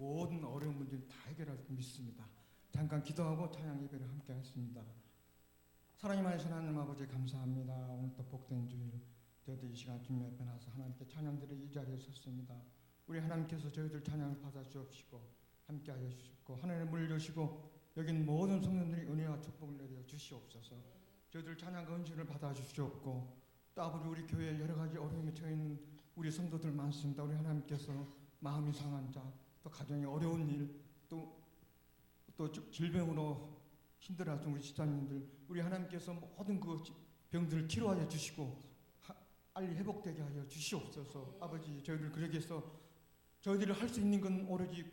모든 어려운 문제를 다 해결할 줄 믿습니다. 잠깐 기도하고 찬양 예배를 함께 하겠습니다. 사랑이 많으신 하나님 아버지 감사합니다. 오늘 또 복된 주일 저희들 이 시간 주님 앞에 나서 하나님께 찬양드릴 이 자리에 섰습니다. 우리 하나님께서 저희들 찬양을 받아 주옵시고 함께 하여 주시고 하늘을 물려주시고 여긴 모든 성도들이 은혜와 축복을 내려 주시옵소서. 저희들 찬양과 은총을 받아 주시옵고 또 아버지 우리 교회에 여러 가지 어려움에 처해 있는 우리 성도들 많습니다. 우리 하나님께서 마음이 상한 자, 또 가정에 어려운 일, 또 질병으로 힘들어하는 우리 집사님들, 우리 하나님께서 모든 그 병들을 치료하여 주시고 빨리 회복되게 하여 주시옵소서. 아버지 저희들 그러기 위해서 저희들이 할 수 있는 건 오로지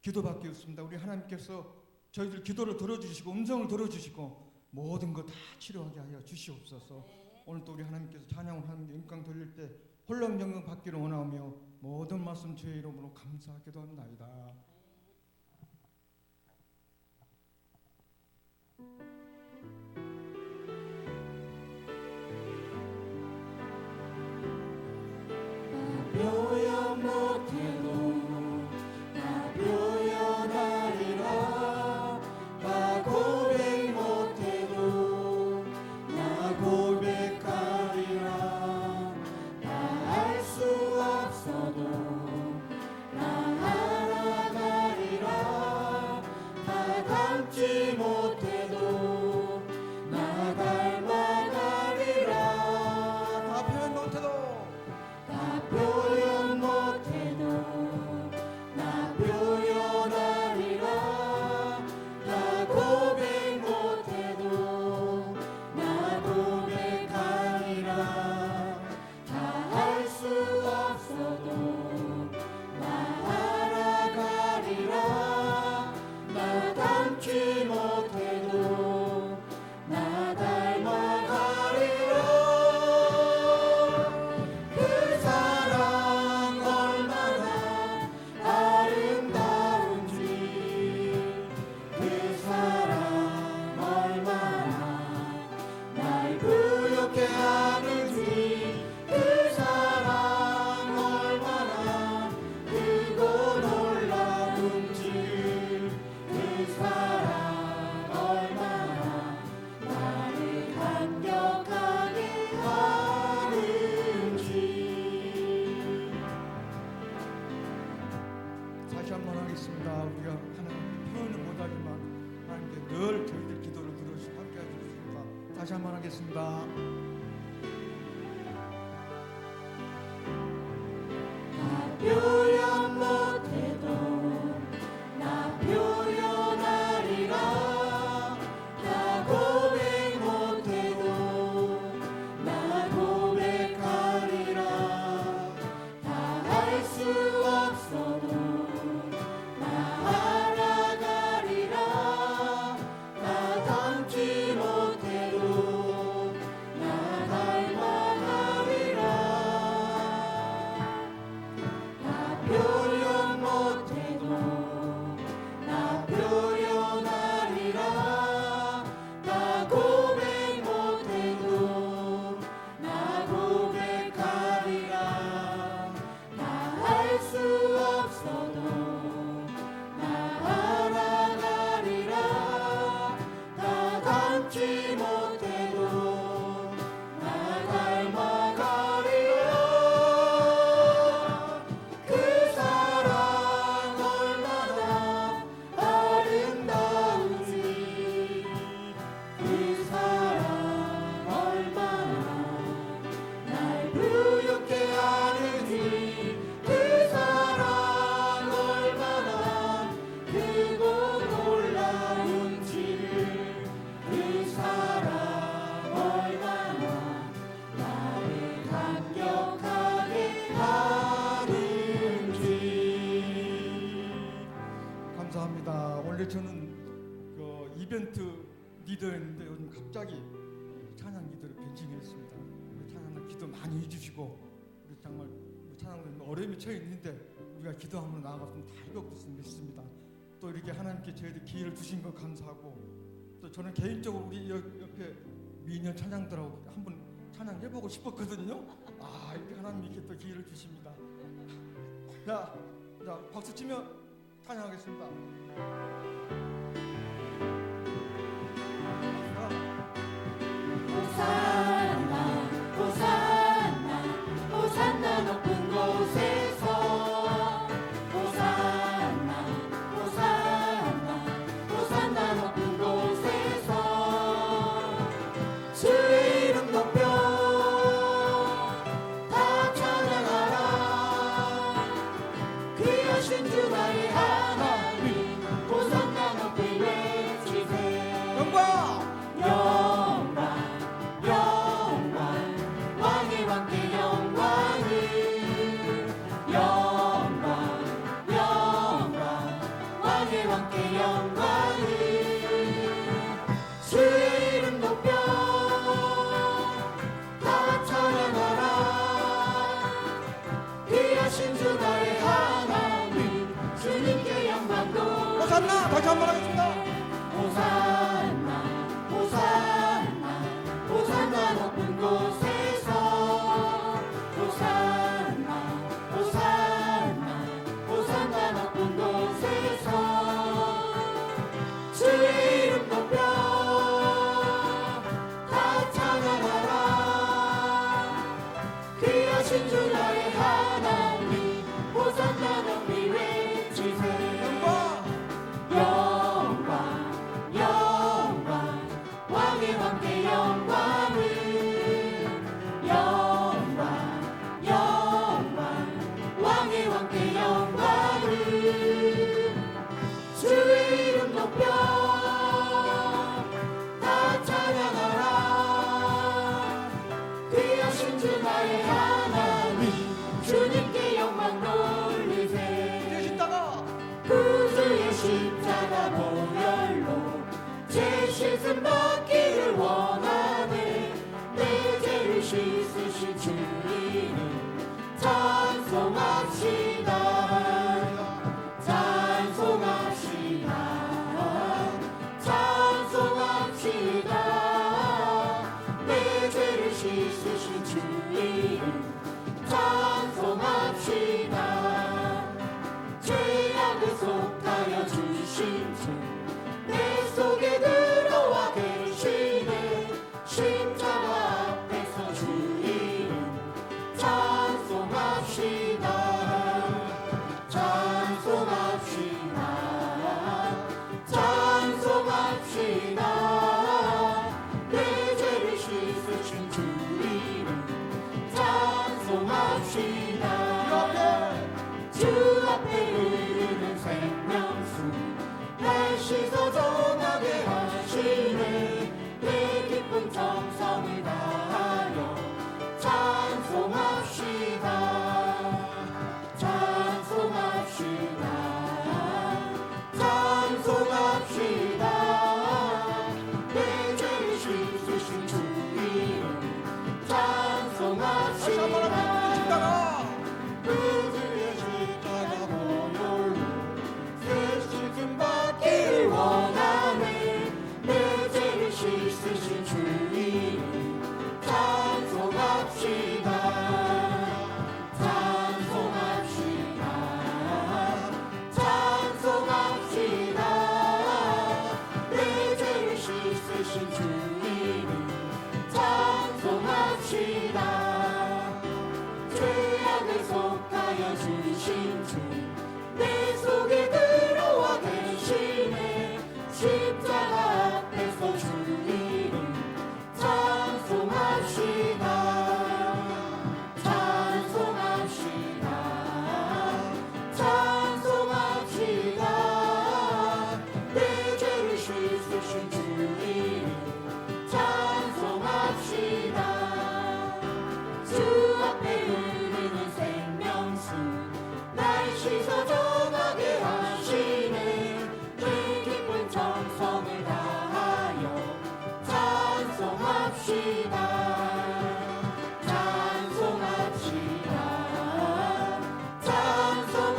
기도밖에 없습니다. 우리 하나님께서 저희들 기도를 들어주시고 음성을 들어주시고 모든 거 다 치료하게 하여 주시옵소서. 오늘 또 우리 하나님께서 찬양을 하는데 영광 돌릴 때 홀랑 영광 받기를 원하며 모든 말씀 주의 이름으로 감사하기도 합니다. 표현 못해도 나 표현하리라. 나 고백 못해도 나 고백하리라. 나 알 수 없어도 나 알아가리라. 나 닮지 못해도 나 닮아가리라. 다 표현 못해도 나 표현 못해도 나 표현하리라. 나 고백 못해도 나 고백하리라. 다 알 수 없어도 나 알아가리라. 나 닮지 못해도 나 닮아가리라. 그 사랑 얼마나 아름다운지, 그 사랑 얼마나 날 부욕해 하는지, 그 사랑 얼마나 크고 놀라운지, 그 사랑 얼마나 나를 감격하게 하는지. 다시 한번 하겠습니다. 우리가 하나님 표현을 못하지만 하나님께 늘 저희들 기도를 들으시고 함께 해주십니다. 다시 한번 하겠습니다. 나 표현 못해도 나 표현하리라. 나 고백 못해도 나 고백하리라. 다 알 수 없어도 나 알아가리라. 나 닮지 못해도 나 닮아가리라. 나 표현 못해도 나 표현하리라. 나 고백 못해도 나 고백하리라. 다 알 수 없어도 나 알아가리라. 다 닮지 못해도 나 닮아가리라. 그 사랑 얼마나 아름다운지, 그 사랑 얼마나 날 부욕해 하는지, 그 사랑 얼마나 크고 놀라운지, 그 사랑 얼마나 나를 감격하게 하는지. 감사합니다. 원래 저는 그 이벤트 리더였는데 요즘 갑자기 찬양 리더로 변신했습니다. 우리 찬양을 기도 많이 해주시고 우리 정말 찬양은 어려움이 처해 있는데 우리가 기도하면 나아갔으면 다 이것을 믿습니다. 또 이렇게 하나님께 저희들 기회를 주신 거 감사하고 또 저는 개인적으로 우리 옆에 미녀 찬양들하고 한번 찬양해보고 싶었거든요. 이렇게 하나님 이렇게 또 기회를 주십니다. 자 박수 치면 찬양하겠습니다. 호산나 호산나 호산나 높은 곳에서 호산나 호산나 호산나 높은 곳에서 주의 이름 높여 다 찬양하라 귀하신 주 나의 하나님 호산나 높이 외치세 영광 영광 왕의 왕께 영광을 영광 왕의 왕께 영광을 주의 이름 높여 다 찬양하라 귀하신 주 나의 하나님 주님께 영광 돌리라 호산나 다시 한번 하겠습니다. 호산나 호산나 호산나 높은 곳에서 호산나 호산나 호산나 높은 곳에서 주의 이름 높여 다 찬양하라 귀하신 주 나의 하나님 호산나 높이 외치세 영광 영광 왕의 왕께 영광을 영광 왕의 왕께 영광을 주의 이름 높여 다 찬양하라 귀하신 주 나의 하나님 주님께 영광 돌리세 되시다가 구주의 십자가 보혈로 제 씻음 받기를 원하네 내 죄를 씻으신 주 이름 찬송합시다 찬송합시다 찬송합시다 내 죄를 씻으신 주 이름 찬송합시다 죄악을 속하여 주신 주 내 속에 들어와 계시네 십자가 앞에서 주 이름 찬송합시다 찬송합시다 찬송합시다 내 죄를 씻으신 주 이름 찬송합시다 주 앞에 흐르는 생명수 날 씻어 전하게 하시네 내 기쁜 정성을 다하여 찬송합시다 찬송합시다 찬송합시다 내 죄를 씻으신 주 이름 다시 한번 하겠습니다. 찬송합시다 되시다가 그들의 십자가 보혈로 새 씻음 받기를 원하네 내 죄를 씻으신 주 이름 찬송합시다 찬송합시다 찬송합시다 내 죄를 씻으신 주 이름 찬송합시다 죄악을 속하여 주신 주 내 속에 들어와 계시네 십자가 앞에서 주 이름 찬송합시다 찬송합시다 찬송합시다 내 죄를 씻으신 주 이름 찬송합시다 주 앞에 흐르는 생명수 날 씻어 전하게 하시네 내 기쁜 정성을 다하여 찬송합시다 찬송합시다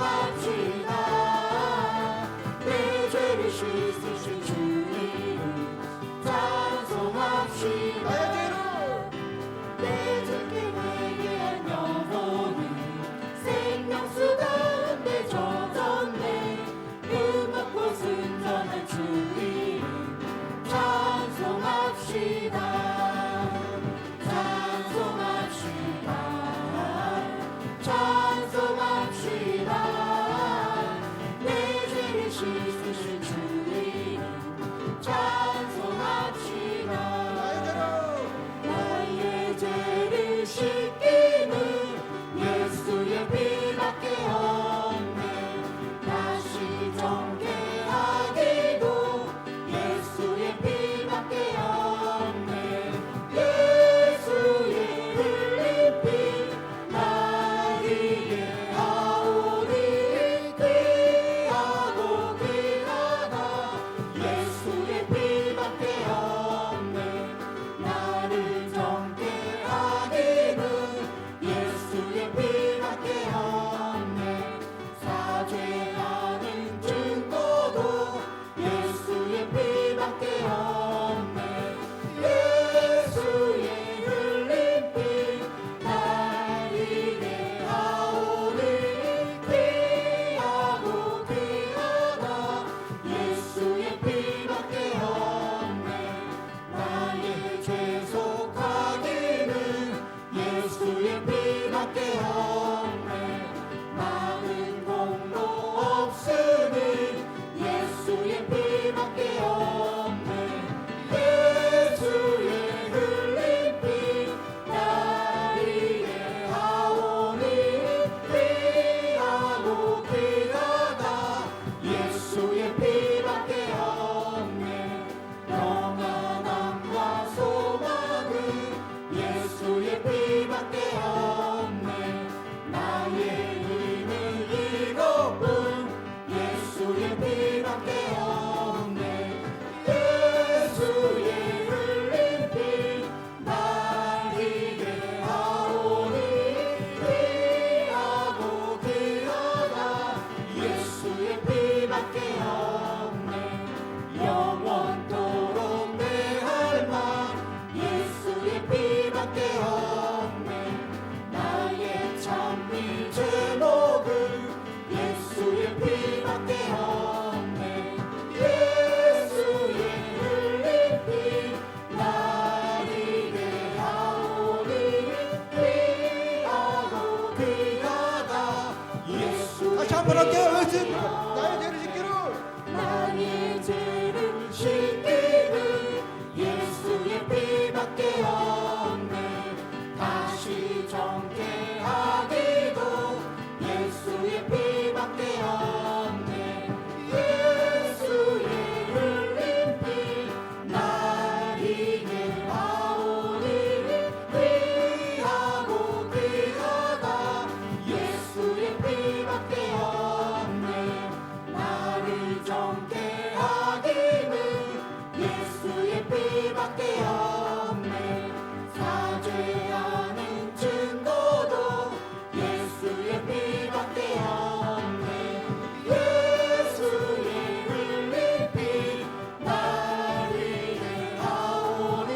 찬송합시다 내 죄를 씻으신 주 이름 찬송합시다 나의 죄를 내 죄께 회개한 영혼은 생명수 가운데 젖었네 예수의 피밖에 없네. 예수의 흘린 피 날 이게 하오니 귀하고 귀하다. 예수의 피밖에 없네. 영원토록 내 할망 예수의 피밖에 없네. 나의 찬미 제목은 예수의 피밖에 없네. 예수의 흘린 피 날 이게 하오니 귀하고 귀하다. 예수의 다시 한번 할게요. 예수 나의 죄를 짓기를. 나의 죄를 씻기는 예수의 피밖에 없네. 다시 정죄하기도 예수의 피밖에 없네. 예수의 흘린 피 날 이게 하오니 귀하고 귀하다. 예수의 피밖에 없네. 나를 정죄하기는 예수의 피밖에 없네. 사죄하는 증거도 예수의 피밖에 없네. 예수의 흘린 피 날 이게 하오니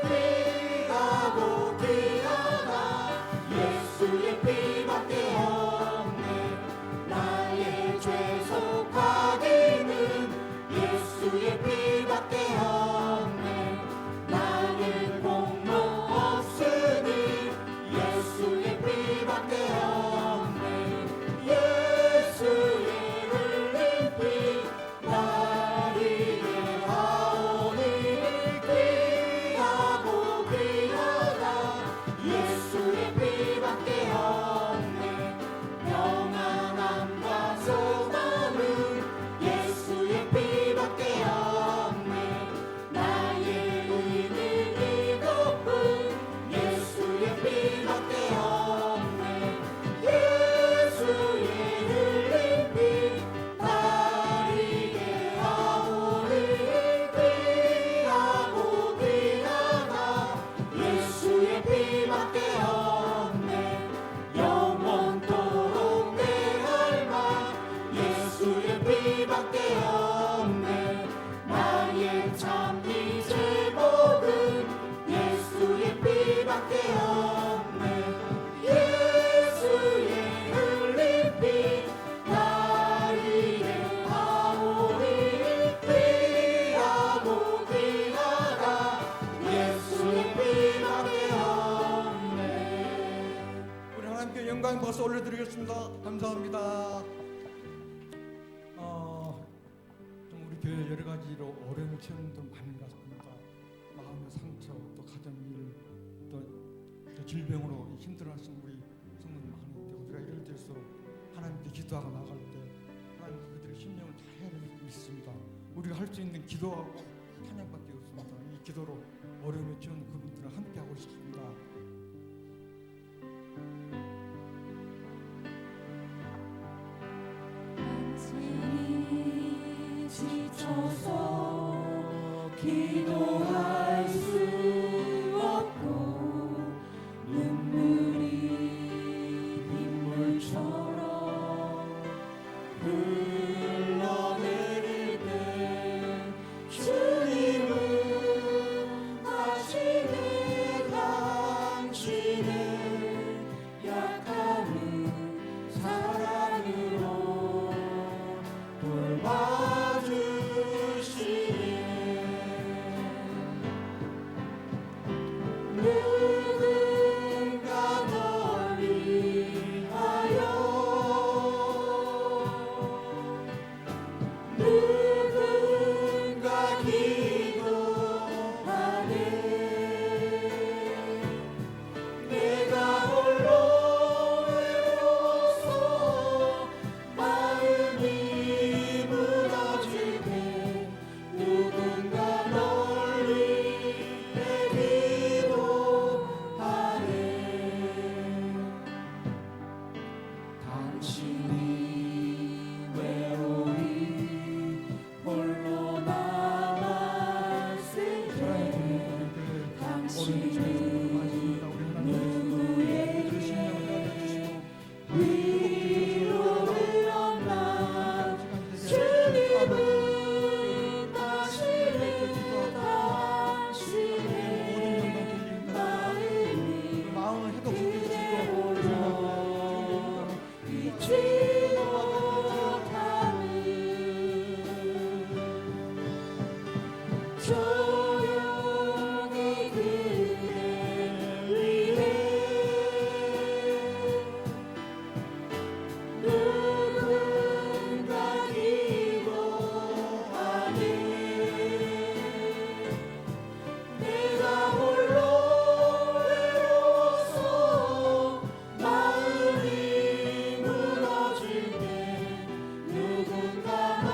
귀하고 귀하다. 예수의 피밖에 없네. 나의 죄 속하기는 예수의 피밖에 없네. 나는 공로 없으니 예수의 피밖에 없네. 예수의 흘린 피 날 이게 하오니 귀하고 귀하다. 예수의 피밖에 없네. 평안함과 소망은 예수의 피밖에 없네. 나의 의는 이것뿐 예수의 피밖에 없네. 예수의 흘린 피 날 이게 하오니 귀하고 귀하다. 예수의 피밖에 없네. 영원토록 내 할망 예수의 피밖에 없네. 나의 찬미 제목은 예수의 피밖에 없네. 예수의 흘린 피 날 이게 하오니 귀하고 귀하다. 예수의 피밖에 없네. 우리 하나님께 영광 벌써 올려드리겠습니다. 감사합니다. 좀 우리 교회 여러 가지로 어려운 체험도 많은 것 같습니다. 마음의 상처, 또 가정일, 또 질병으로 힘들어하시는 우리 성도님 많은데 우리가 이럴 때일수록 하나님께 기도하고 나갈 때 하나님 그들의 심령을 잘 믿습니다. 우리가 할 수 있는 기도하고 찬양밖에 없습니다. 이 기도로 어려움에 처한 그분들을 함께하고 싶습니다. 완전히 지쳐서 기도할 수 없고 눈물이 빗물처럼 흘러내릴 때 주님은 하시네. 당신의 약함을 사랑으로 돌봐주시네. 조용히 그대 위해 누군가 기도하네. 내가 홀로 외로워서 마음이 무너질 때 누군가 널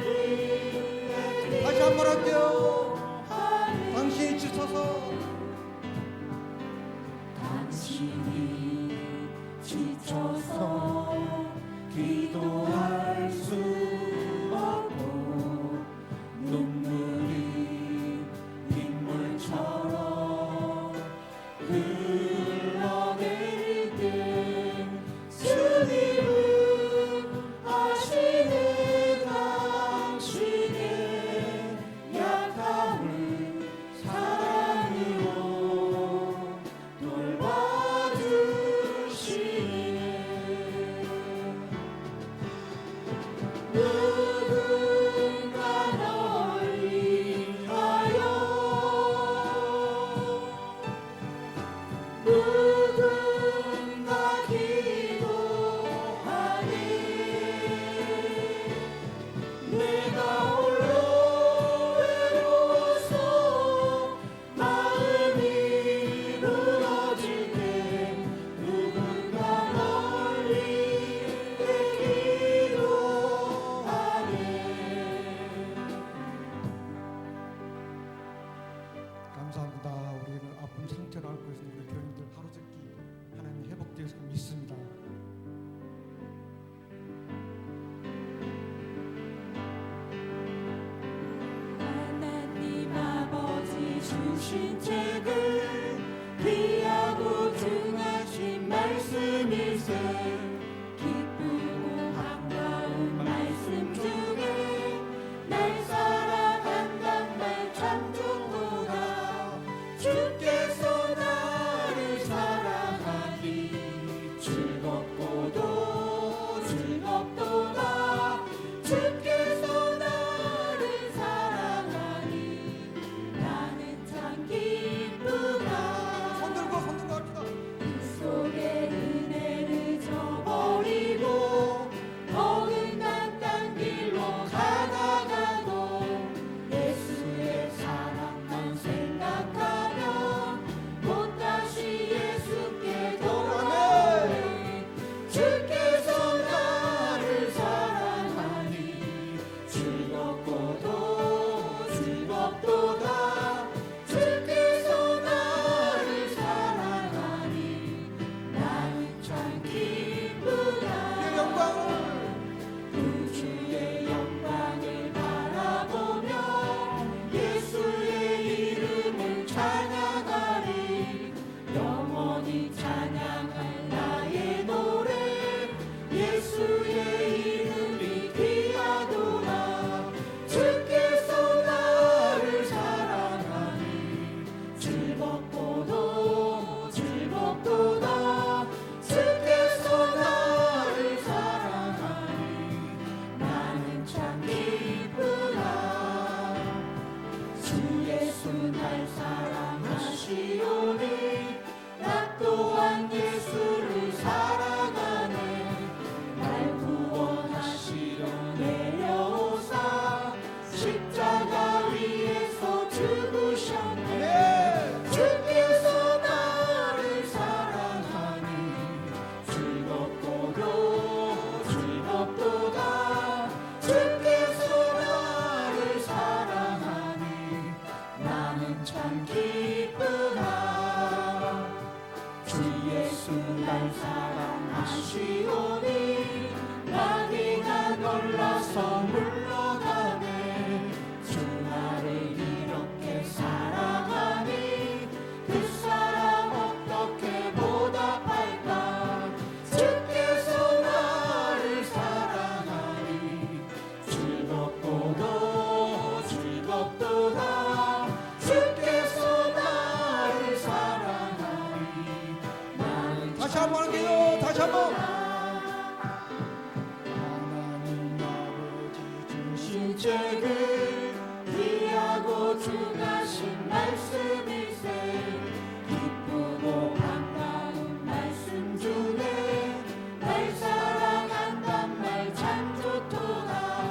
위해 다시 한 번 할게요. 당신이 지쳐서 당신이 지쳐서 기도할 수 없고 눈물이 빗물처럼 흘러내릴 때 주님은 아시는 당신의 약함을 사랑으로 돌봐주시네. 누군가 널 위하여 누군가 기도하네. 내가 홀로 외로워서 마음이 무너질 때 누군가 널 위해 기도하네. 감사합니다. 우리는 아픈 상태를 앓고 있는 우리 교인들 하루속히 하나님 회복되었을 믿습니다. 하나님 아버지 주신 책을 귀하고 중하신 말씀일세. 기쁘고 반가운 말씀 중에 날 사랑한단 말 참 좋도다. 주께서 나를 사랑하니 즐겁고도 즐겁도다. 주께서 나를 사랑하니 나는 참 기쁘다. 손 들고 합시다. 그 속에 은혜를 저버리고 어긋난 딴 길로 가다가도 예수의 사랑만 생각하면 못다시 예수께 돌아오네. 주께서 나를 사랑하니 즐겁고도 즐겁도다. 주께서 나를 사랑하니 나는 참 기쁘다. 영광을 그 주의 영광을 바라보며 예수의 이름을 찬양하리. 영원히 찬양할 나의 노래 예수의 이름이 귀하도다. 주께서 나를 사랑하니 즐겁고도 즐겁도다. 주께서 나를 사랑하니 나는 참 기쁘다. 주 예수 날 사랑하시오니 나 또한 예수를 사랑하네. 날 구원하시려 내려오사 십자가 위에서 죽으셨네. 주께서 나를 사랑하니 즐겁고도 즐겁도다. 주께서 나를 사랑하니 나는 참 기쁘다. 주 예수 날 사랑하시오니 마귀가 놀라서 물러가네. 주 나를 이렇게 사랑하니 그 사랑 어떻게 보답할까. 주께서 나를 사랑하니 즐겁고도 즐겁도다. 주께서 나를 사랑하니 나는 다시 한 번 할게요. 다시 한 번. 하나님 아버지 주신 책을 귀하고 소중하신 말씀이세 기쁘고 반가운 말씀 중에 날 사랑한단 말 참 좋도다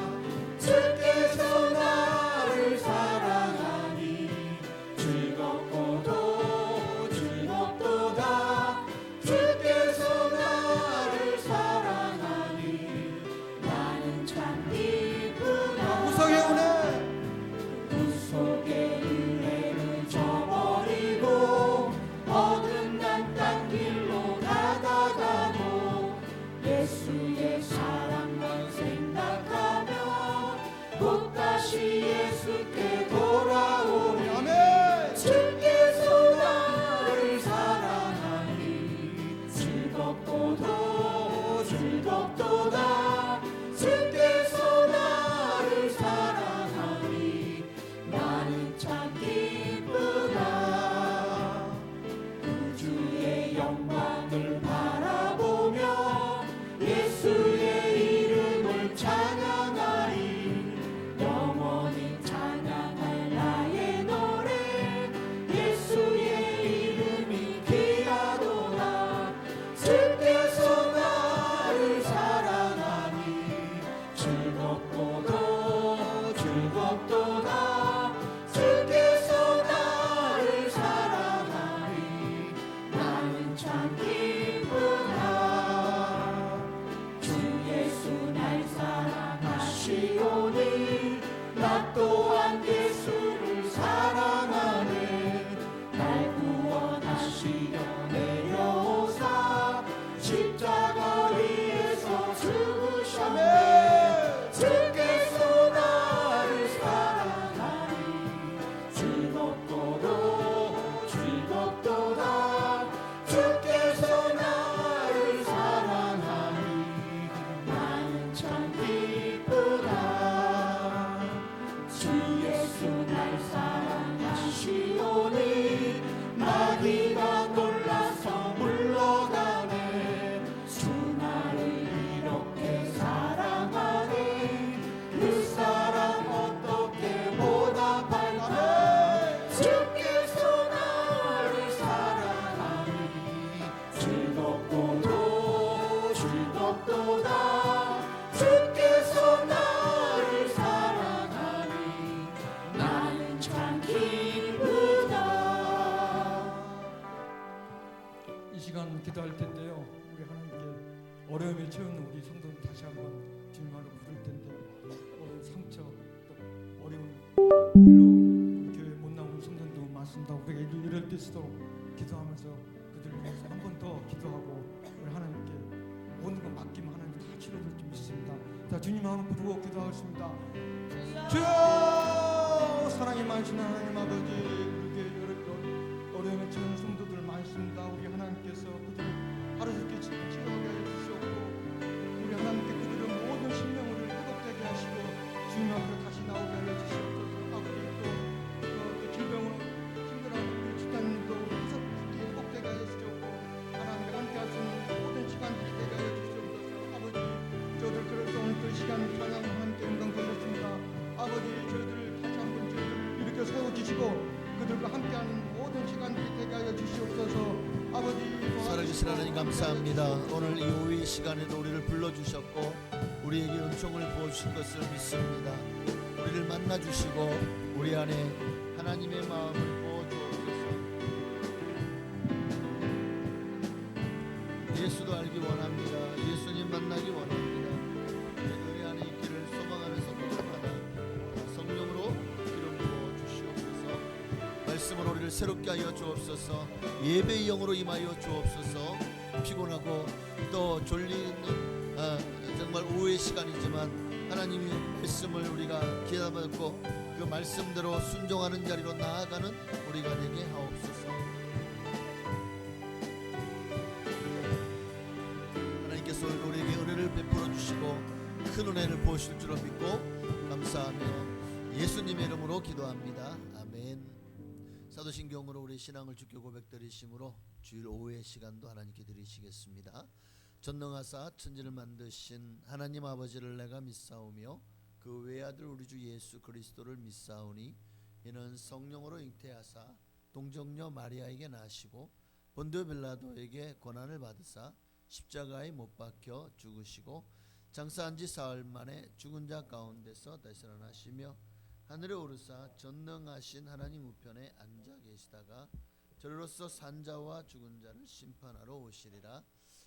주께서 나를 사랑하니 즐겁고도 즐겁도다 주께서 나를 사랑하니 나는 참 기쁘다 구속의 은혜 구속의 은혜를 저버리고 어긋난 딴 길로 가다가도 예수의 사랑만 생각하며 곧 다시 예수께 돌아오리 아멘. 주께서 나를 사랑하니 즐겁고도 즐겁도다 주께서 나를 사랑하니 나는 참 기쁘다 우주의 영광을 바라보며 예수의 이름을 찬양하리 영원히 찬양할 나의 노래 예수의 이름이 귀하도다 주께서 나를 사랑하니 즐겁고도 즐겁도다 주께서 나를 사랑하니 나는 참 기쁘다 주 예수 날 사랑하시오니 나 또한 예수를 사랑하네 날 구원하시려 내려오사 십자가 위에서 죽으셨네 주께서 나를 사랑하니 즐겁고도 즐겁도다 주께서 나를 사랑하니 나는 참 기쁘다 주 예수 날 사랑하시오니 마귀가 놀라서 물러가네 주 나를 이렇게 사랑하네 그 사랑 어떻게 보답할까 주께서 나를 사랑하니 즐겁고도 즐겁도다 주께서 나를 사랑하니 나는 참 기쁘다 이 시간 기도할 텐데요. 우리 하나님께 어려움에 채우는 우리 성도들 다시 한번 주님으로 부를 텐데 상처 또 어려운 일로 교회 못 나오는 성도들도 많습니다. 우리가 이럴 때일수록 기도하면서 그들을 위해서 한 번 더 기도하고 우리 하나님께 모든 것 맡기면 하나님 다 치료될 줄 믿습니다. 자, 주님 한번 부르고 기도하겠습니다. 주여 사랑이 많으신 하나님 아버지 우리 어려움에 처한 성도들 많습니다. 우리 하나님께서 그들을 하루속히 치료하게 해주시옵고 우리 하나님께 그들의 모든 심령을 회복되게 하시고 주님 앞으로 다시 나오게 하여 주시옵소서. 아버지 또 질병으로 힘들어하는 우리 집사님도 회복되게 하여 주시옵고 하나님과 함께 할 수 있는 모든 시간들이 되게 하여 주시옵소서. 아버지 저들 그래서 오늘 그 시간 찬양 하나님께 영광 돌렸습니다. 아버지 저희들을 다시 한번 저희들을 일으켜 세워주시고 그들과 함께하는 모든 시간들이 되게 하여 주시옵소서. 아버지 살아계신 하나님 감사합니다. 오늘 이 오후의 시간에도 우리를 불러주셨고 우리에게 은총을 부어주신 것을 믿습니다. 우리를 만나주시고 우리 안에 하나님의 마음을 부어주옵소서. 예수도 알기 원합니다. 예수님 만나기 원합니다. 우리 안에 있기를 소망하는 성도들마다 성령으로 기름 부어주시옵소서. 말씀으로 우리를 새롭게 하여 주옵소서. 예배의 영으로 임하여 주옵소서. 피곤하고 또 졸리는 정말 오후의 시간이지만 하나님의 말씀을 우리가 기다렸고 그 말씀대로 순종하는 자리로 나아가는 우리가 되게 하옵소서. 하나님께서 오늘 우리에게 은혜를 베풀어 주시고 큰 은혜를 부으실 줄로 믿고 감사하며 예수님의 이름으로 기도합니다. 아멘. 사도신경으로 우리 신앙을 주께 고백드리심으로 주일 오후의 시간도 하나님께 드리시겠습니다. 전능하사 천지를 만드신 하나님 아버지를 내가 믿사오며 그 외아들 우리 주 예수 그리스도를 믿사오니 이는 성령으로 잉태하사 동정녀 마리아에게 나시고 본디오 빌라도에게 고난을 받으사 십자가에 못 박혀 죽으시고 장사한 지 사흘 만에 죽은 자 가운데서 다시 살아나시며 하늘에 오르사 전능하신 하나님 우편에 앉아 계시다가 저로서 산자와 죽은 자를 심판하러 오시리라.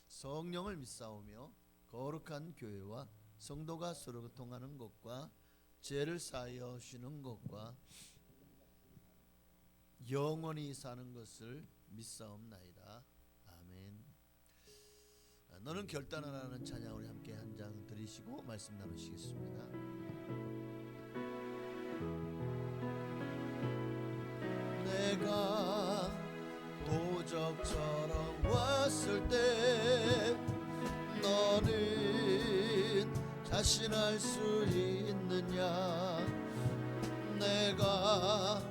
성령을 믿사오며 거룩한 교회와 성도가 서로 교통하는 것과 죄를 사하여 쉬는 것과 영원히 사는 것을 믿사옵나이다. 아멘. 너는 결단하라는 찬양 우리 함께 한 장 드리시고 말씀 나누시겠습니다. 내가 도적처럼 왔을 때 너는 자신할 수 있느냐? 내가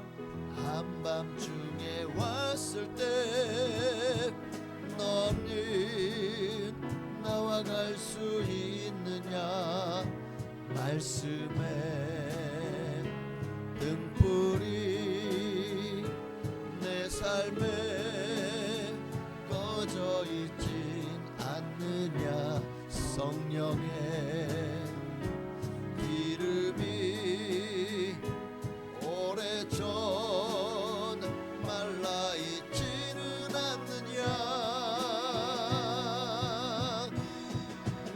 한밤중에 왔을 때 너는 나와 갈 수 있느냐? 말씀에 등불이 내 삶에 꺼져 있진 않느냐? 성령의 이름이 오래전 말라 있지는 않느냐?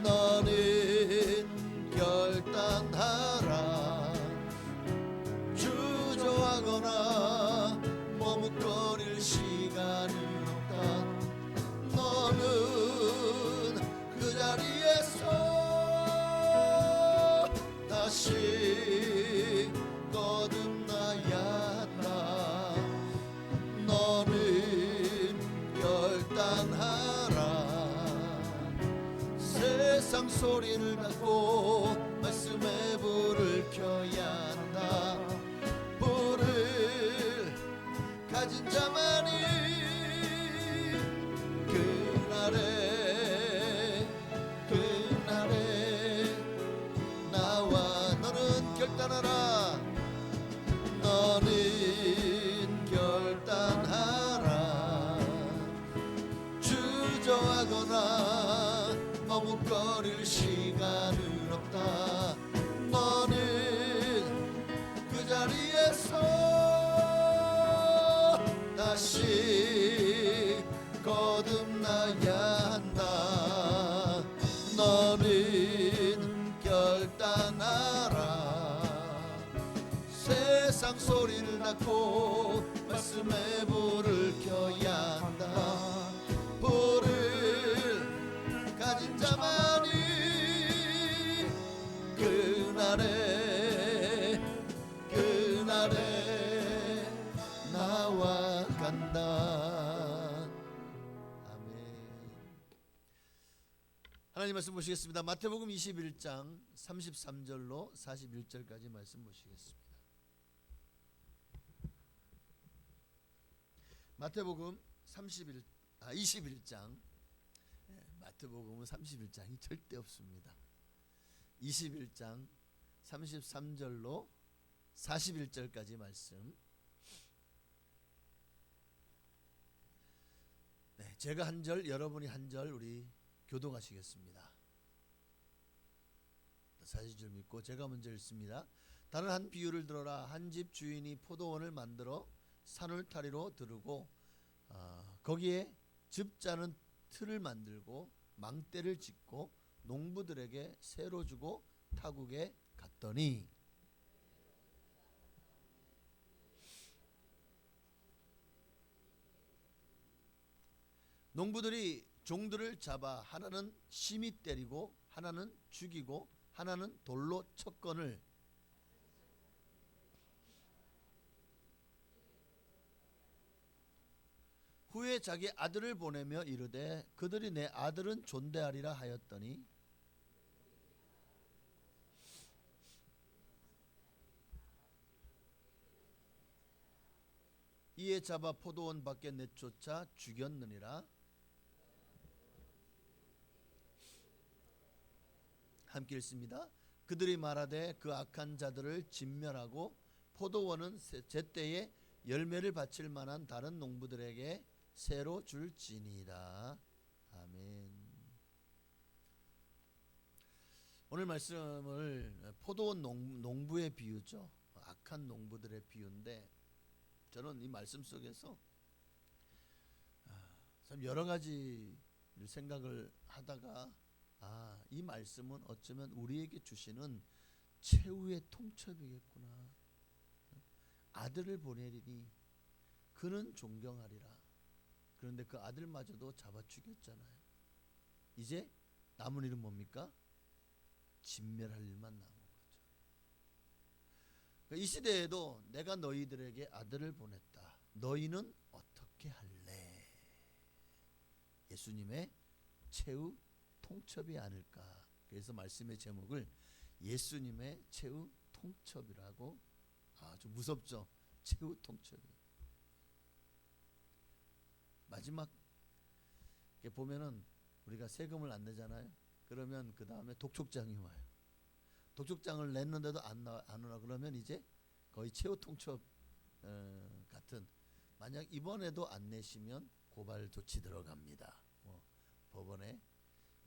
너는 결단하라. 주저하거나 머뭇거릴 시간은 없다. 너는 그 자리에서 다시 거듭나야 한다. 너는 결단하라. 세상 소리를 닫고 말씀의 불을 켜야 한다. 불을 가진 자만이 그날에 나와 너는 결단하라. 너는 결단하라. 주저하거나 머뭇거릴 시간은 없다. 너는 그 자리에서 다시 거듭나야 한다. 너는 결단하라. 세상 소리를 닫고 말씀의 불을 켜야 한다. 불을 가진 자만이 그날에 나와 간다. 아멘. 하나님 말씀 보시겠습니다. 마태복음 21장 33절로 41절까지 말씀 보시겠습니다. 마태복음 21장. 마태복음은 31장이 절대 없습니다. 21장 33절로 41절까지 말씀. 제가 한 절, 여러분이 한 절 우리 교독하시겠습니다. 40절 믿고 제가 먼저 읽습니다. 다른 한 비유를 들어라. 한 집 주인이 포도원을 만들어 산울타리로 두르고 거기에 즙 짜는 틀을 만들고 망대를 짓고 농부들에게 새로 주고 타국에 갔더니 농부들이 종들을 잡아 하나는 심히 때리고 하나는 죽이고 하나는 돌로 쳤거늘 후에 자기 아들을 보내며 이르되 그들이 내 아들은 존대하리라 하였더니 이에 잡아 포도원 밖에 내쫓아 죽였느니라. 함께 읽습니다. 그들이 말하되 그 악한 자들을 진멸하고 포도원은 제때에 열매를 바칠 만한 다른 농부들에게 새로 줄지니라. 아멘. 오늘 말씀을 포도원 농부의 비유죠. 악한 농부들의 비유인데, 저는 이 말씀 속에서 참 여러 가지 생각을 하다가 이 말씀은 어쩌면 우리에게 주시는 최후의 통첩이겠구나. 아들을 보내리니 그는 존경하리라. 그런데 그 아들마저도 잡아 죽였잖아요. 이제 남은 일은 뭡니까? 진멸할 일만 남은 거죠. 이 시대에도 내가 너희들에게 아들을 보냈다. 너희는 어떻게 할래? 예수님의 최후 통첩이 아닐까. 그래서 말씀의 제목을 예수님의 최후 통첩이라고. 아주 무섭죠. 최후 통첩이. 마지막 보면은 우리가 세금을 안 내잖아요. 그러면 그 다음에 독촉장이 와요. 독촉장을 냈는데도 안 오나 그러면 이제 거의 최후 통첩 같은, 만약 이번에도 안 내시면 고발 조치 들어갑니다. 법원에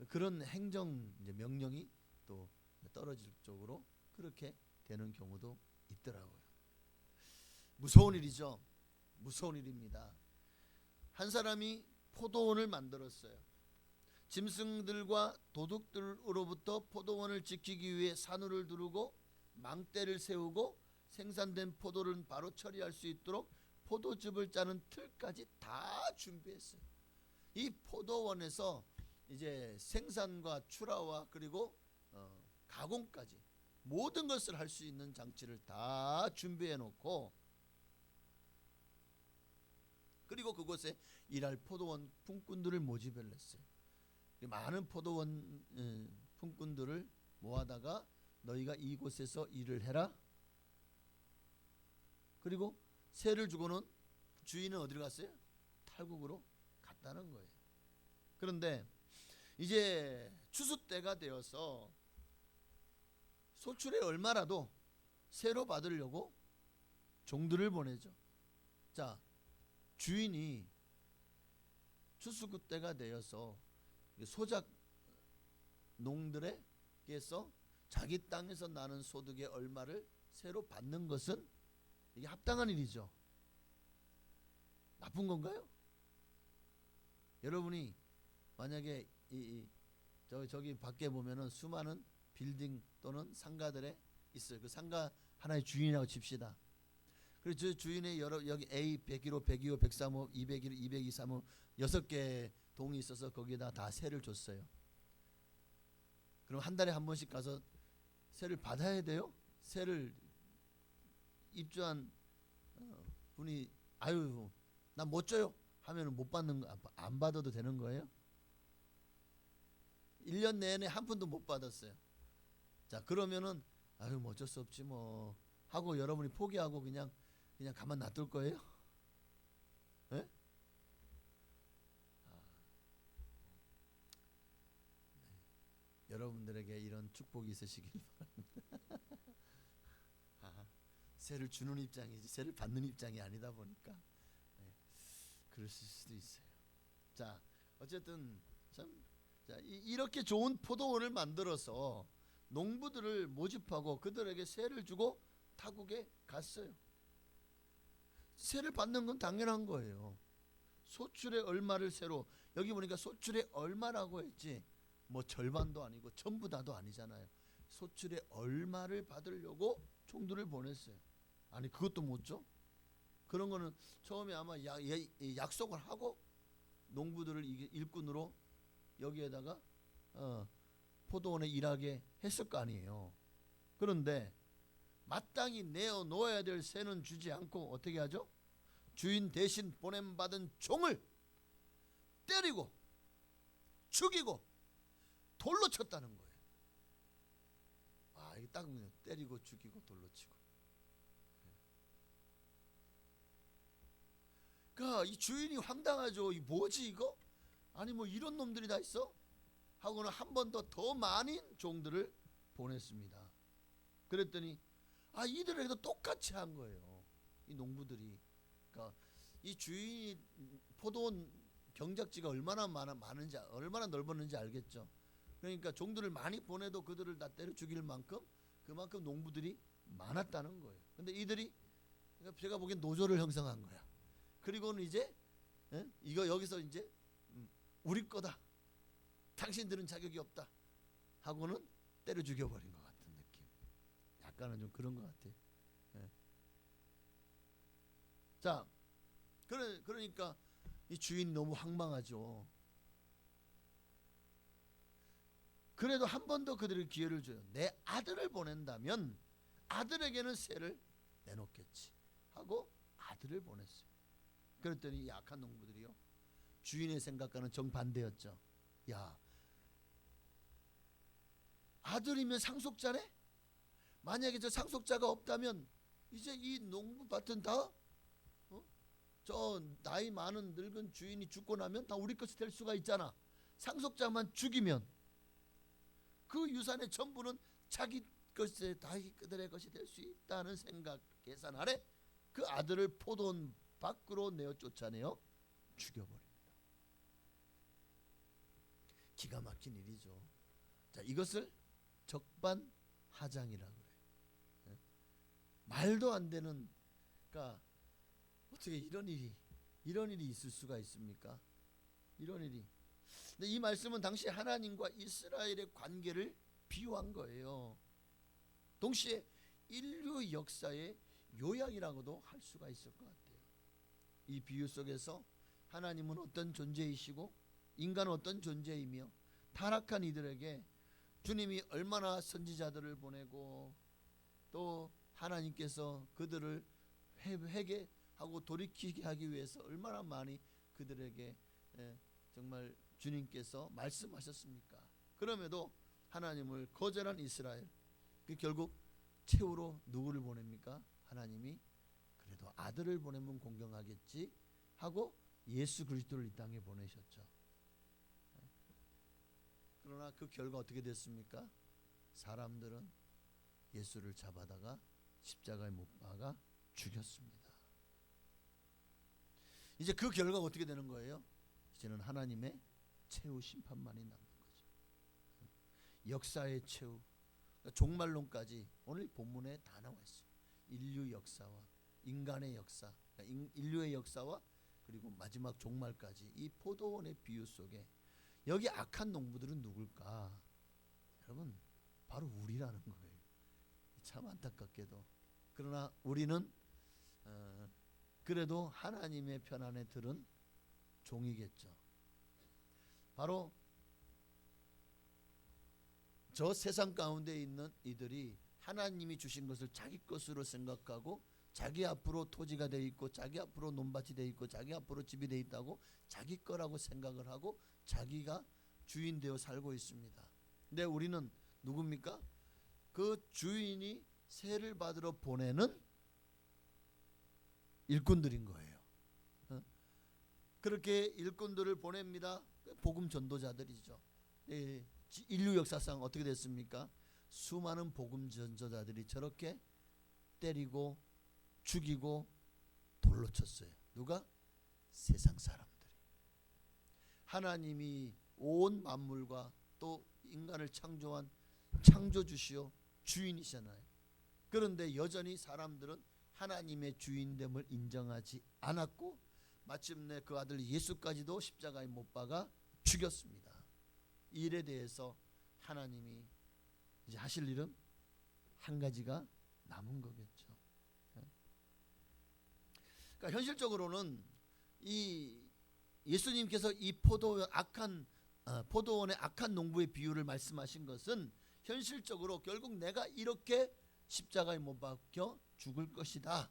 그런 행정 이제 명령이 또 떨어질 쪽으로 그렇게 되는 경우도 있더라고요. 무서운 일이죠. 무서운 일입니다. 한 사람이 포도원을 만들었어요. 짐승들과 도둑들로부터 포도원을 지키기 위해 산울을 두르고 망대를 세우고 생산된 포도를 바로 처리할 수 있도록 포도즙을 짜는 틀까지 다 준비했어요. 이 포도원에서 이제 생산과 출하와 그리고 가공까지 모든 것을 할 수 있는 장치를 다 준비해 놓고, 그리고 그곳에 일할 포도원 품꾼들을 모집을 했어요. 많은 포도원 품꾼들을 모아다가 너희가 이곳에서 일을 해라. 그리고 세를 주고는 주인은 어디로 갔어요? 탈국으로 갔다는 거예요. 그런데 이제 추수 때가 되어서 소출의 얼마라도 세로 받으려고 종들을 보내죠. 자, 주인이 추수 때가 되어서 소작 농들에게서 자기 땅에서 나는 소득의 얼마를 세로 받는 것은 이게 합당한 일이죠. 나쁜 건가요? 여러분이 만약에 저기 밖에 보면은 수많은 빌딩 또는 상가들에 있어요. 그 상가 하나의 주인이라고 칩시다. 그리고 저 주인의 여기 A 101호, 102호, 103호, 201호, 223호 6개 동이 있어서 거기에다 다 세를 줬어요. 그럼 한 달에 한 번씩 가서 세를 받아야 돼요? 세를 입주한 분이 아유 나 못 줘요 하면은 못 받는 거, 안 받아도 되는 거예요? 1년 내내 한 푼도 못 받았어요. 자, 그러면은 아유 뭐 어쩔 수 없지 뭐 하고 여러분이 포기하고 그냥 가만 놔둘 거예요? 네? 네. 여러분들에게 이런 축복이 있으시길 바랍니다. 세를 주는 입장이지 세를 받는 입장이 아니다 보니까 그러실 수도 있어요. 자, 어쨌든 참 이렇게 좋은 포도원을 만들어서 농부들을 모집하고 그들에게 세를 주고 타국에 갔어요. 세를 받는 건 당연한 거예요. 소출의 얼마를 세로, 여기 보니까 소출의 얼마라고 했지 뭐 절반도 아니고 전부 다도 아니잖아요. 소출의 얼마를 받으려고 총들을 보냈어요. 아니 그것도 못 줘? 그런 거는 처음에 아마 약속을 하고 농부들을 일꾼으로 여기에다가 포도원에 일하게 했을 거 아니에요. 그런데 마땅히 내어 놓아야 될 세는 주지 않고 어떻게 하죠? 주인 대신 보냄받은 종을 때리고 죽이고 돌로 쳤다는 거예요. 이게 딱 때리고 죽이고 돌로 치고. 그러니까 이 주인이 황당하죠. 이 뭐지 이거? 아니 뭐 이런 놈들이 다 있어? 하고는 한 번 더 많은 종들을 보냈습니다. 그랬더니 이들에게도 똑같이 한 거예요. 이 농부들이. 그러니까 이 주인이 포도원 경작지가 얼마나 많은지, 얼마나 넓었는지 알겠죠. 그러니까 종들을 많이 보내도 그들을 다 때려 죽일 만큼 그만큼 농부들이 많았다는 거예요. 근데 이들이 제가 보기엔 노조를 형성한 거야. 그리고는 이제 이거 여기서 이제 우리 거다, 당신들은 자격이 없다 하고는 때려 죽여버린 것 같은 느낌. 약간은 좀 그런 것 같아요. 자, 그러니까 이 주인이 너무 황망하죠. 그래도 한 번 더 그들에게 기회를 줘요. 내 아들을 보낸다면 아들에게는 세를 내놓겠지 하고 아들을 보냈어요. 그랬더니 이 악한 농부들이요, 주인의 생각과는 정반대였죠. 야, 아들이면 상속자네? 만약에 저 상속자가 없다면 이제 이 농부밭은 다 저 나이 많은 늙은 주인이 죽고 나면 다 우리 것이 될 수가 있잖아. 상속자만 죽이면 그 유산의 전부는 자기 것이 다 그들의 것이 될 수 있다는 생각 계산 아래 그 아들을 포도원 밖으로 내어 쫓아내어 죽여버립니다. 기가 막힌 일이죠. 자, 이것을 적반하장이라고 그래요. 말도 안 되는, 그러니까 어떻게 이런 일이 있을 수가 있습니까? 이런 일이. 근데 이 말씀은 당시 하나님과 이스라엘의 관계를 비유한 거예요. 동시에 인류 역사의 요약이라고도 할 수가 있을 것 같아요. 이 비유 속에서 하나님은 어떤 존재이시고 인간은 어떤 존재이며 타락한 이들에게 주님이 얼마나 선지자들을 보내고 또 하나님께서 그들을 회개하고 돌이키게 하기 위해서 얼마나 많이 그들에게 정말 주님께서 말씀하셨습니까? 그럼에도 하나님을 거절한 이스라엘, 결국 최후로 누구를 보냅니까? 하나님이 그래도 아들을 보내면 공경하겠지 하고 예수 그리스도를 이 땅에 보내셨죠. 그러나 그 결과 어떻게 됐습니까? 사람들은 예수를 잡아다가 십자가에 못 박아 죽였습니다. 이제 그 결과가 어떻게 되는 거예요? 이제는 하나님의 최후 심판만이 남는 거죠. 역사의 최후, 종말론까지 오늘 본문에 다 나와 있어요. 인류 역사와 인간의 역사, 인류의 역사와 그리고 마지막 종말까지 이 포도원의 비유 속에 여기 악한 농부들은 누굴까? 여러분, 바로 우리라는 거예요. 참 안타깝게도. 그러나 우리는 그래도 하나님의 편안에 들은 종이겠죠. 바로 저 세상 가운데 있는 이들이 하나님이 주신 것을 자기 것으로 생각하고 자기 앞으로 토지가 돼 있고 자기 앞으로 논밭이 돼 있고 자기 앞으로 집이 돼 있다고 자기 거라고 생각을 하고 자기가 주인 되어 살고 있습니다. 근데 우리는 누굽니까? 그 주인이 세를 받으러 보내는 일꾼들인 거예요. 그렇게 일꾼들을 보냅니다. 복음 전도자들이죠. 인류 역사상 어떻게 됐습니까? 수많은 복음 전도자들이 저렇게 때리고 죽이고 돌로 쳤어요. 누가? 세상 사람들이. 하나님이 온 만물과 또 인간을 창조한 창조주시오 주인이잖아요. 그런데 여전히 사람들은 하나님의 주인됨을 인정하지 않았고 마침내 그 아들 예수까지도 십자가에 못 박아 죽였습니다. 이 일에 대해서 하나님이 이제 하실 일은 한 가지가 남은 거겠죠. 그러니까 현실적으로는 이 예수님께서 이 포도원의 악한 농부의 비유를 말씀하신 것은 현실적으로 결국 내가 이렇게 십자가에 못 박혀 죽을 것이다.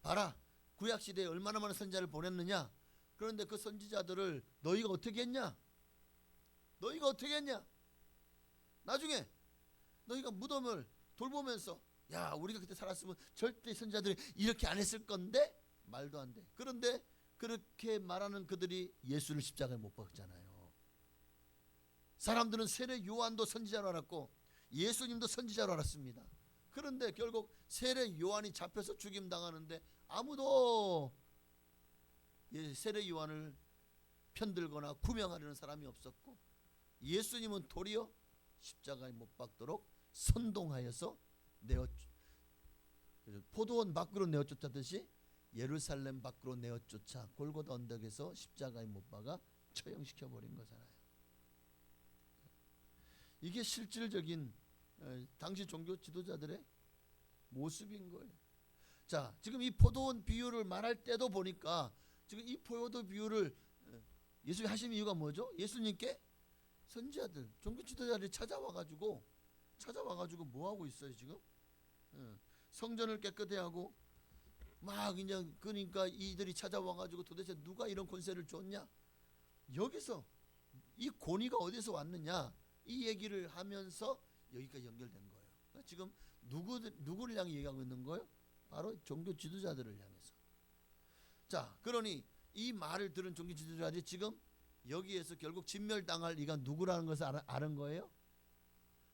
봐라, 구약 시대에 얼마나 많은 선지자를 보냈느냐. 그런데 그 선지자들을 너희가 어떻게 했냐? 나중에 너희가 무덤을 돌보면서 야, 우리가 그때 살았으면 절대 선지자들이 이렇게 안 했을 건데 말도 안 돼. 그런데 그렇게 말하는 그들이 예수를 십자가에 못 박았잖아요. 사람들은 세례 요한도 선지자로 알았고 예수님도 선지자로 알았습니다. 그런데 결국 세례 요한이 잡혀서 죽임 당하는데 아무도 세례 요한을 편들거나 구명하려는 사람이 없었고, 예수님은 도리어 십자가에 못 박도록 선동하여서 포도원 밖으로 내어쫓았듯이 예루살렘 밖으로 내어쫓아 골고다 언덕에서 십자가에 못 박아 처형시켜 버린 거잖아요. 이게 실질적인 당시 종교 지도자들의 모습인 거예요. 자, 지금 이 포도원 비유를 말할 때도 보니까 지금 이 포도 비유를 예수님이 하신 이유가 뭐죠? 예수님께 선지자들, 종교 지도자들이 찾아와가지고 뭐 하고 있어요 지금? 성전을 깨끗해 하고 막 이제 그러니까 이들이 찾아와가지고 도대체 누가 이런 권세를 줬냐? 여기서 이 권위가 어디서 왔느냐? 이 얘기를 하면서 여기까지 연결된 거예요. 그러니까 지금 누구를 향해 얘기하고 있는 거예요? 바로 종교 지도자들을 향해서. 자, 그러니 이 말을 들은 종교 지도자들이 지금 여기에서 결국 진멸당할 이가 누구라는 것을 아는 거예요?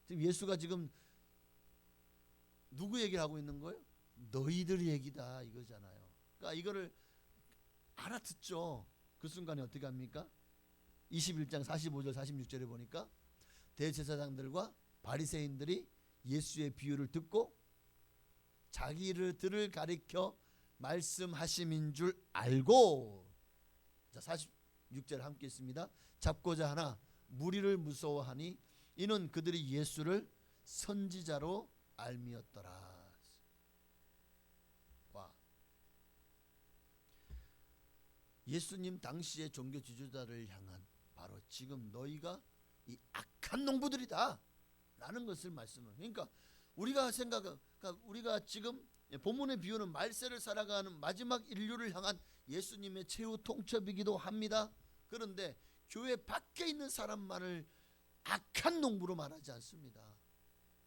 지금 예수가 지금 누구 얘기를 하고 있는 거예요? 너희들 얘기다 이거잖아요. 그러니까 이거를 알아듣죠. 그 순간에 어떻게 합니까? 21장 45절 46절에 보니까 대제사장들과 바리새인들이 예수의 비유를 듣고 자기들을 가리켜 말씀하심인 줄 알고, 자 46절 함께 있습니다. 잡고자 하나 무리를 무서워하니 이는 그들이 예수를 선지자로 알미었더라. 와, 예수님 당시의 종교 지도자를 향한 바로 지금 너희가 이 악한 농부들이다 라는 것을 말씀을. 그러니까 우리가 지금 본문의 비유는 말세를 살아가는 마지막 인류를 향한 예수님의 최후 통첩이기도 합니다. 그런데 교회 밖에 있는 사람만을 악한 농부로 말하지 않습니다.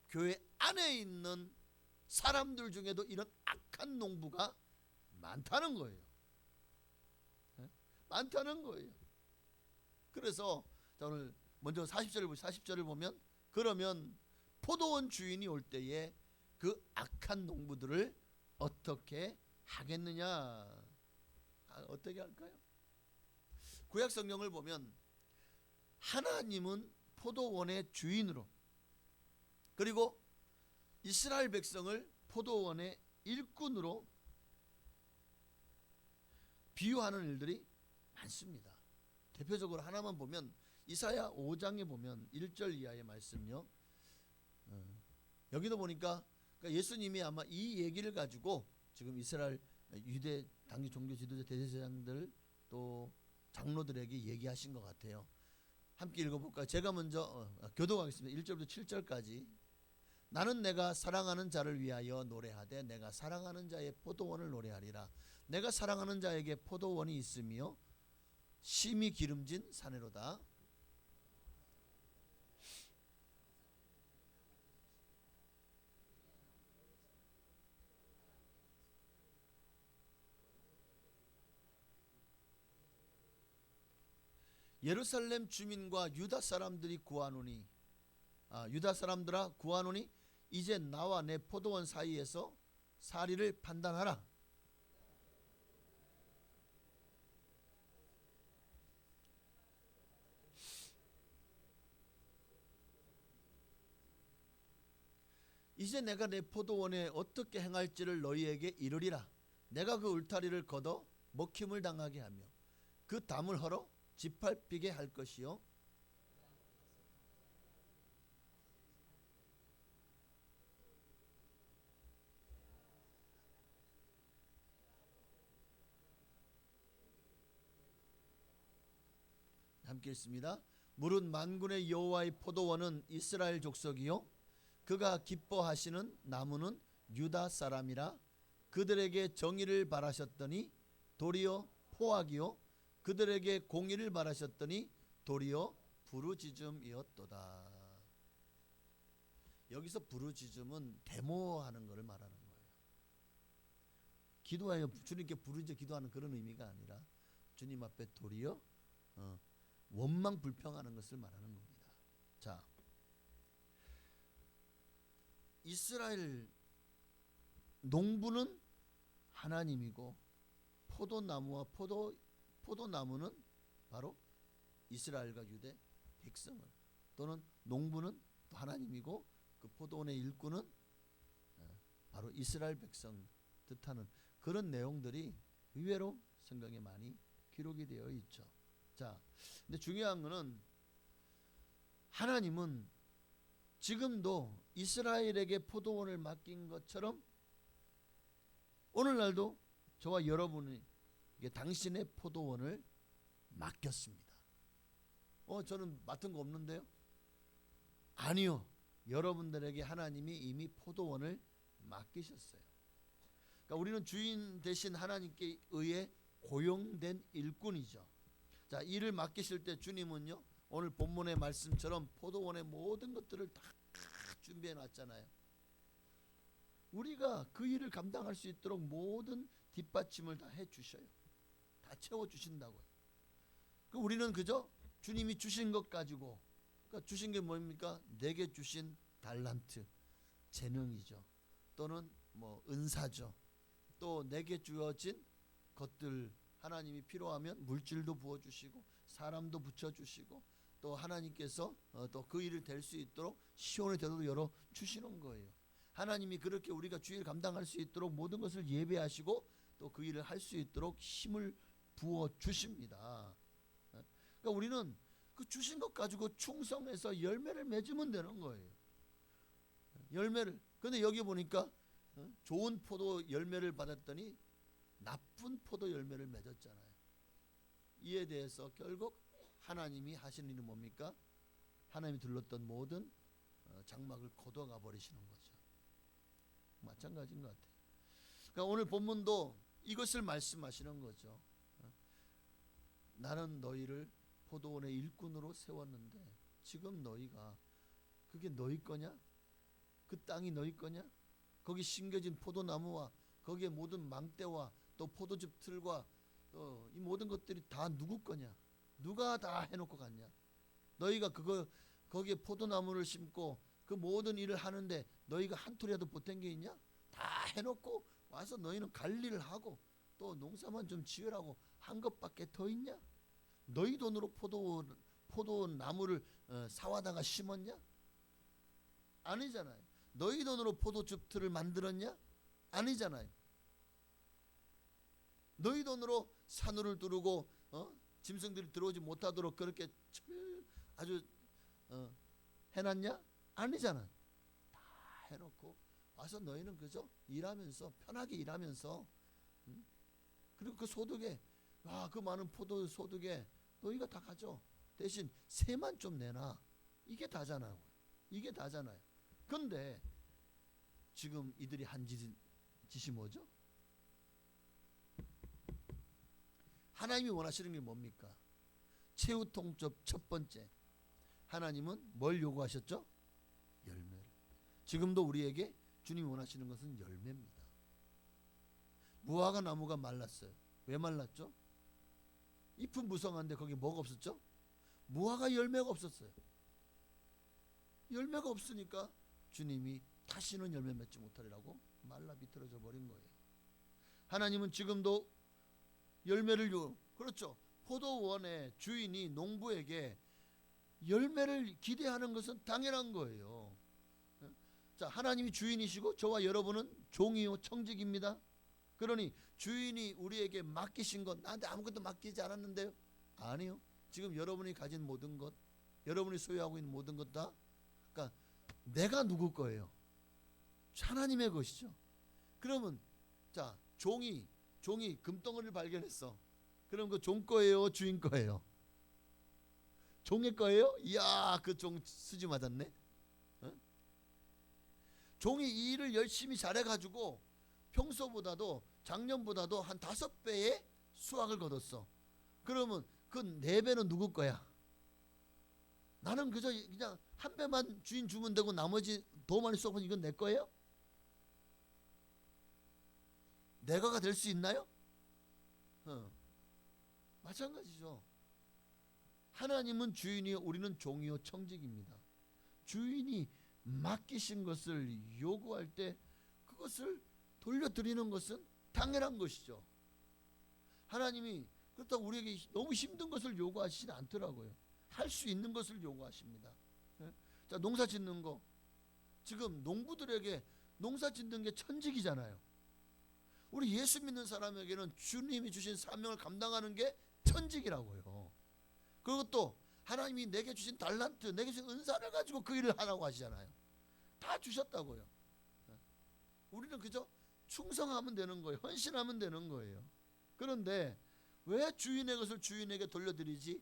교회 안에 있는 사람들 중에도 이런 악한 농부가 많다는 거예요. 많다는 거예요. 그래서 오늘 먼저 40절을 보면, 그러면 포도원 주인이 올 때에 그 악한 농부들을 어떻게 하겠느냐? 어떻게 할까요? 구약 성경을 보면 하나님은 포도원의 주인으로, 그리고 이스라엘 백성을 포도원의 일꾼으로 비유하는 일들이 많습니다. 대표적으로 하나만 보면 이사야 5장에 보면 1절 이하의 말씀요. 여기도 보니까 예수님이 아마 이 얘기를 가지고 지금 이스라엘 유대 당시 종교 지도자 대제사장들 또 장로들에게 얘기하신 것 같아요. 함께 읽어볼까요? 제가 먼저 교독하겠습니다. 1절부터 7절까지. 나는 내가 사랑하는 자를 위하여 노래하되 내가 사랑하는 자의 포도원을 노래하리라. 내가 사랑하는 자에게 포도원이 있으며 심히 기름진 사내로다. 예루살렘 주민과 유다 사람들이 구하노니, 유다 사람들아 구하노니 이제 나와 내 포도원 사이에서 사리를 판단하라. 이제 내가 내 포도원에 어떻게 행할지를 너희에게 이르리라. 내가 그 울타리를 걷어 먹힘을 당하게 하며 그 담을 헐어 짓밟히게 할 것이요. 함께 읽습니다. 무릇 만군의 여호와의 포도원은 이스라엘 족속이요 그가 기뻐하시는 나무는 유다 사람이라. 그들에게 정의를 바라셨더니 도리어 포악이요 그들에게 공의를 바라셨더니 도리어 부르짖음이었도다. 여기서 부르짖음은 데모하는 것을 말하는 거예요. 기도하여 주님께 부르짖어 기도하는 그런 의미가 아니라 주님 앞에 도리어 원망 불평하는 것을 말하는 겁니다. 자, 이스라엘 농부는 하나님이고 포도나무와 포도나무는 바로 이스라엘과 유대 백성을, 또는 농부는 또 하나님이고 그 포도원의 일꾼은 바로 이스라엘 백성 뜻하는 그런 내용들이 의외로 성경에 많이 기록이 되어 있죠. 자, 근데 중요한 거는 하나님은 지금도 이스라엘에게 포도원을 맡긴 것처럼 오늘날도 저와 여러분에게 당신의 포도원을 맡겼습니다. 저는 맡은 거 없는데요? 아니요. 여러분들에게 하나님이 이미 포도원을 맡기셨어요. 그러니까 우리는 주인 대신 하나님께 의해 고용된 일꾼이죠. 자, 일을 맡기실 때 주님은요, 오늘 본문의 말씀처럼 포도원의 모든 것들을 다 준비해 놨잖아요. 우리가 그 일을 감당할 수 있도록 모든 뒷받침을 다 해 주셔요. 다 채워 주신다고요. 그 우리는 그저 주님이 주신 것 가지고, 그러니까 주신 게 뭡니까? 내게 주신 달란트, 재능이죠. 또는 뭐 은사죠. 또 내게 주어진 것들, 하나님이 필요하면 물질도 부어 주시고 사람도 붙여 주시고 또 하나님께서 또 그 일을 될 수 있도록 시온의 대도도 열어 주시는 거예요. 하나님이 그렇게 우리가 주일 감당할 수 있도록 모든 것을 예배하시고 또 그 일을 할 수 있도록 힘을 부어 주십니다. 그러니까 우리는 그 주신 것 가지고 충성해서 열매를 맺으면 되는 거예요. 열매를. 근데 여기 보니까 좋은 포도 열매를 받았더니 나쁜 포도 열매를 맺었잖아요. 이에 대해서 결국 하나님이 하시는 일은 뭡니까? 하나님이 둘렀던 모든 장막을 걷어가 버리시는 거죠. 마찬가지인 것 같아요. 그러니까 오늘 본문도 이것을 말씀하시는 거죠. 나는 너희를 포도원의 일꾼으로 세웠는데 지금 너희가 그게 너희 거냐? 그 땅이 너희 거냐? 거기 심겨진 포도나무와 거기에 모든 망대와 또 포도즙 틀과 이 모든 것들이 다 누구 거냐? 누가 다 해놓고 갔냐? 너희가 거기에 포도나무를 심고 그 모든 일을 하는데 너희가 한 톨이라도 보탠 게 있냐? 다 해놓고 와서 너희는 관리를 하고 또 농사만 좀 지으라고 한 것밖에 더 있냐? 너희 돈으로 포도나무를 사와다가 심었냐? 아니잖아요. 너희 돈으로 포도즙 틀을 만들었냐? 아니잖아요. 너희 돈으로 산울을 두르고 짐승들이 들어오지 못하도록 그렇게 아주 해놨냐? 아니잖아. 다 해놓고 와서 너희는 그저 일하면서 편하게 일하면서 그리고 그 소득에 그 많은 포도 소득에 너희가 다 가져. 대신 세만 좀 내놔. 이게 다잖아요. 이게 다잖아요. 근데 지금 이들이 한 짓이 뭐죠? 하나님이 원하시는 게 뭡니까? 최후 통첩 첫 번째, 하나님은 뭘 요구하셨죠? 열매를. 지금도 우리에게 주님이 원하시는 것은 열매입니다. 무화과 나무가 말랐어요. 왜 말랐죠? 잎은 무성한데 거기 뭐가 없었죠? 무화과 열매가 없었어요. 열매가 없으니까 주님이 다시는 열매 맺지 못하리라고 말라 비틀어져 버린 거예요. 하나님은 지금도 열매를 그렇죠. 포도원의 주인이 농부에게 열매를 기대하는 것은 당연한 거예요. 자, 하나님이 주인이시고 저와 여러분은 종이요 청직입니다. 그러니 주인이 우리에게 맡기신 것, 나한테 아무것도 맡기지 않았는데요? 아니요. 지금 여러분이 가진 모든 것, 여러분이 소유하고 있는 모든 것 다, 그러니까 내가 누구 거예요? 하나님의 것이죠. 그러면 자, 종이 금덩어리를 발견했어. 그럼 그 종 거예요, 주인 거예요? 종의 거예요? 이야, 그 종 수지 맞았네. 종이 이 일을 열심히 잘해가지고 평소보다도 작년보다도 한 5배의 수확을 거뒀어. 그러면 그 4배는 누구 거야? 나는 그냥 한 배만 주인 주면 되고 나머지 더 많이 쏘면 이건 내 거예요? 내가가 될 수 있나요? 마찬가지죠. 하나님은 주인이요 우리는 종이요 청직입니다. 주인이 맡기신 것을 요구할 때 그것을 돌려드리는 것은 당연한 것이죠. 하나님이 그렇다고 우리에게 너무 힘든 것을 요구하시지 않더라고요. 할 수 있는 것을 요구하십니다. 자, 농사 짓는 거, 지금 농부들에게 농사 짓는 게 천직이잖아요. 우리 예수 믿는 사람에게는 주님이 주신 사명을 감당하는 게 천직이라고요. 그리고 또 하나님이 내게 주신 달란트, 내게 주신 은사를 가지고 그 일을 하라고 하시잖아요. 다 주셨다고요. 우리는 그저 충성하면 되는 거예요. 헌신하면 되는 거예요. 그런데 왜 주인의 것을 주인에게 돌려드리지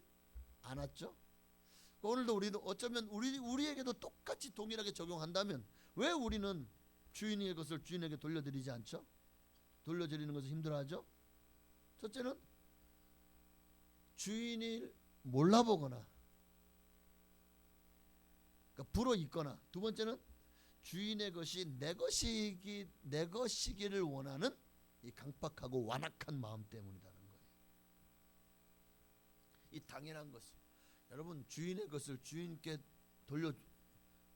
않았죠? 오늘도 우리는 어쩌면 우리에게도 똑같이 동일하게 적용한다면 왜 우리는 주인의 것을 주인에게 돌려드리지 않죠? 돌려드리는 것을 힘들어하죠? 첫째는 주인을 몰라보거나, 그러니까 불어 있거나, 두 번째는 주인의 것이 내 것이기를 원하는 이 강팍하고 완악한 마음 때문이라는 거예요. 이 당연한 것을, 여러분 주인의 것을 주인께 그러니까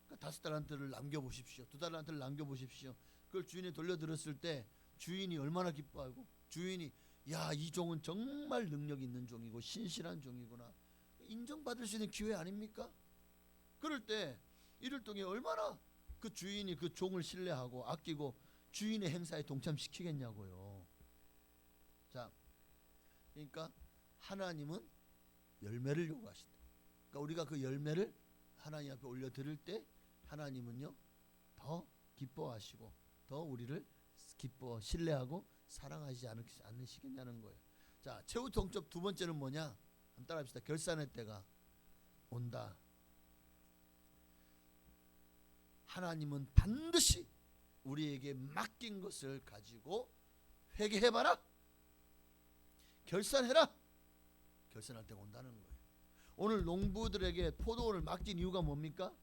5달란트를 남겨보십시오. 2달란트를 남겨보십시오. 그걸 주인이 돌려드렸을 때 주인이 얼마나 기뻐하고, 주인이 야, 이 종은 정말 능력 있는 종이고 신실한 종이구나, 인정받을 수 있는 기회 아닙니까? 그럴 때 이를 통해 얼마나 그 주인이 그 종을 신뢰하고 아끼고 주인의 행사에 동참시키겠냐고요. 자, 그러니까 하나님은 열매를 요구하신다. 그러니까 우리가 그 열매를 하나님 앞에 올려드릴 때 하나님은요 더 기뻐하시고 더 우리를 신뢰하고 사랑하지 않으시겠냐는 거예요. 자, 최후 통첩 두 번째는 뭐냐? 한번 따라합시다. 결산의 때가 온다. 하나님은 반드시 우리에게 맡긴 것을 가지고 회개해봐라, 결산해라, 결산할 때가 온다는 거예요. 오늘 농부들에게 포도원을 맡긴 이유가 뭡니까?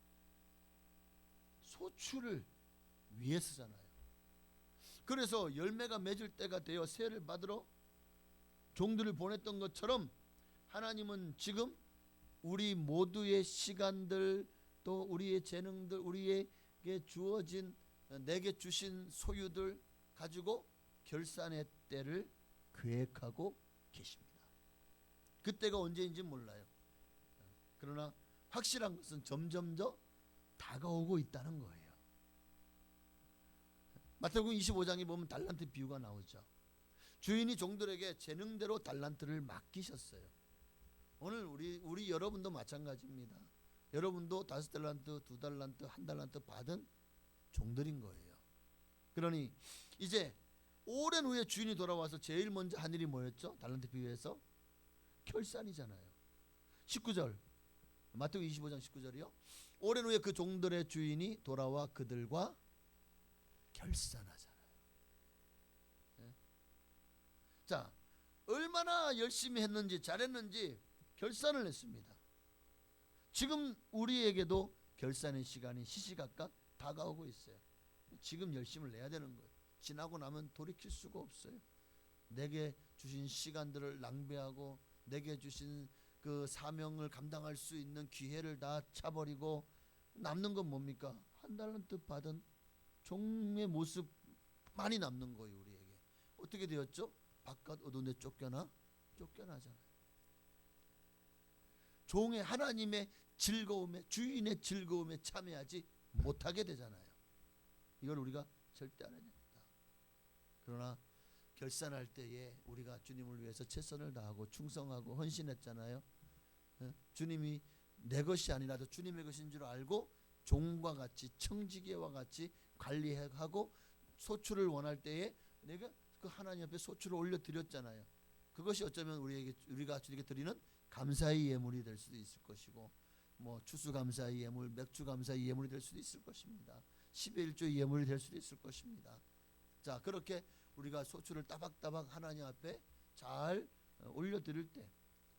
소출을 위해서잖아요. 그래서 열매가 맺을 때가 되어 세를 받으러 종들을 보냈던 것처럼 하나님은 지금 우리 모두의 시간들, 또 우리의 재능들, 우리에게 주어진, 내게 주신 소유들 가지고 결산의 때를 계획하고 계십니다. 그때가 언제인지 몰라요. 그러나 확실한 것은 점점 더 다가오고 있다는 거예요. 마태복음 25장에 보면 달란트 비유가 나오죠. 주인이 종들에게 재능대로 달란트를 맡기셨어요. 오늘 우리 여러분도 마찬가지입니다. 여러분도 5달란트, 2달란트, 1달란트 받은 종들인 거예요. 그러니 이제 오랜 후에 주인이 돌아와서 제일 먼저 한 일이 뭐였죠? 달란트 비유에서 결산이잖아요. 19절, 마태복음 25장 19절이요. 오랜 후에 그 종들의 주인이 돌아와 그들과 결산하잖아요. 네? 자, 얼마나 열심히 했는지 잘했는지 결산을 했습니다. 지금 우리에게도 결산의 시간이 시시각각 다가오고 있어요. 지금 열심을 내야 되는 거예요. 지나고 나면 돌이킬 수가 없어요. 내게 주신 시간들을 낭비하고 내게 주신 그 사명을 감당할 수 있는 기회를 다 차버리고 남는 건 뭡니까? 1달란트 받은 종의 모습 많이 남는 거예요. 우리에게 어떻게 되었죠? 바깥 어두운 데 쫓겨나잖아요. 종의 하나님의 즐거움에, 주인의 즐거움에 참여하지 못하게 되잖아요. 이걸 우리가 절대 안 해야 됩니다. 그러나 결산할 때에 우리가 주님을 위해서 최선을 다하고 충성하고 헌신했잖아요. 주님이 내 것이 아니라도 주님의 것인 줄 알고 종과 같이 청지기와 같이 관리하고 소출을 원할 때에 내가 그 하나님 앞에 소출을 올려드렸잖아요. 그것이 어쩌면 우리가 주님께 드리는 감사의 예물이 될 수도 있을 것이고, 뭐 추수감사의 예물, 맥주감사의 예물이 될 수도 있을 것입니다. 10의 1조의 예물이 될 수도 있을 것입니다. 자, 그렇게 우리가 소출을 따박따박 하나님 앞에 잘 올려드릴 때,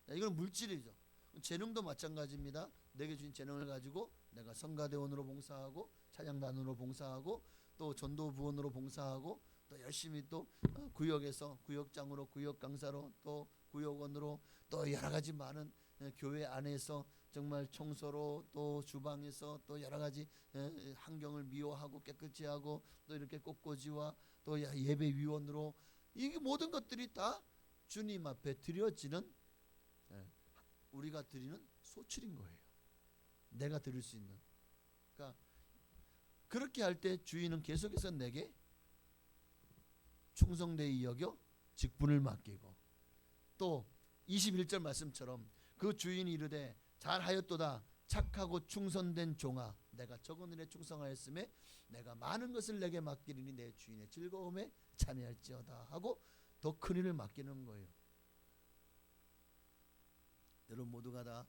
이건 물질이죠. 재능도 마찬가지입니다. 내게 주신 재능을 가지고 내가 성가대원으로 봉사하고 찬양단으로 봉사하고 또 전도부원으로 봉사하고 또 열심히 또 구역에서 구역장으로, 구역강사로, 또 구역원으로, 또 여러 가지 많은 교회 안에서 정말 청소로, 또 주방에서 또 여러 가지 환경을 미화하고 깨끗이 하고, 또 이렇게 꽃꽂이와 또 예배위원으로 이 모든 것들이 다 주님 앞에 드려지는 우리가 드리는 소출인 거예요. 내가 드릴 수 있는. 그러니까 그렇게 할 때 주인은 계속해서 내게 충성되이 여겨 직분을 맡기고, 또 21절 말씀처럼 그 주인이 이르되 잘하였도다 착하고 충성된 종아, 내가 적은 일에 충성하였음에 내가 많은 것을 내게 맡기리니 내 주인의 즐거움에 참여할지어다 하고 더 큰 일을 맡기는 거예요. 여러분 모두가 다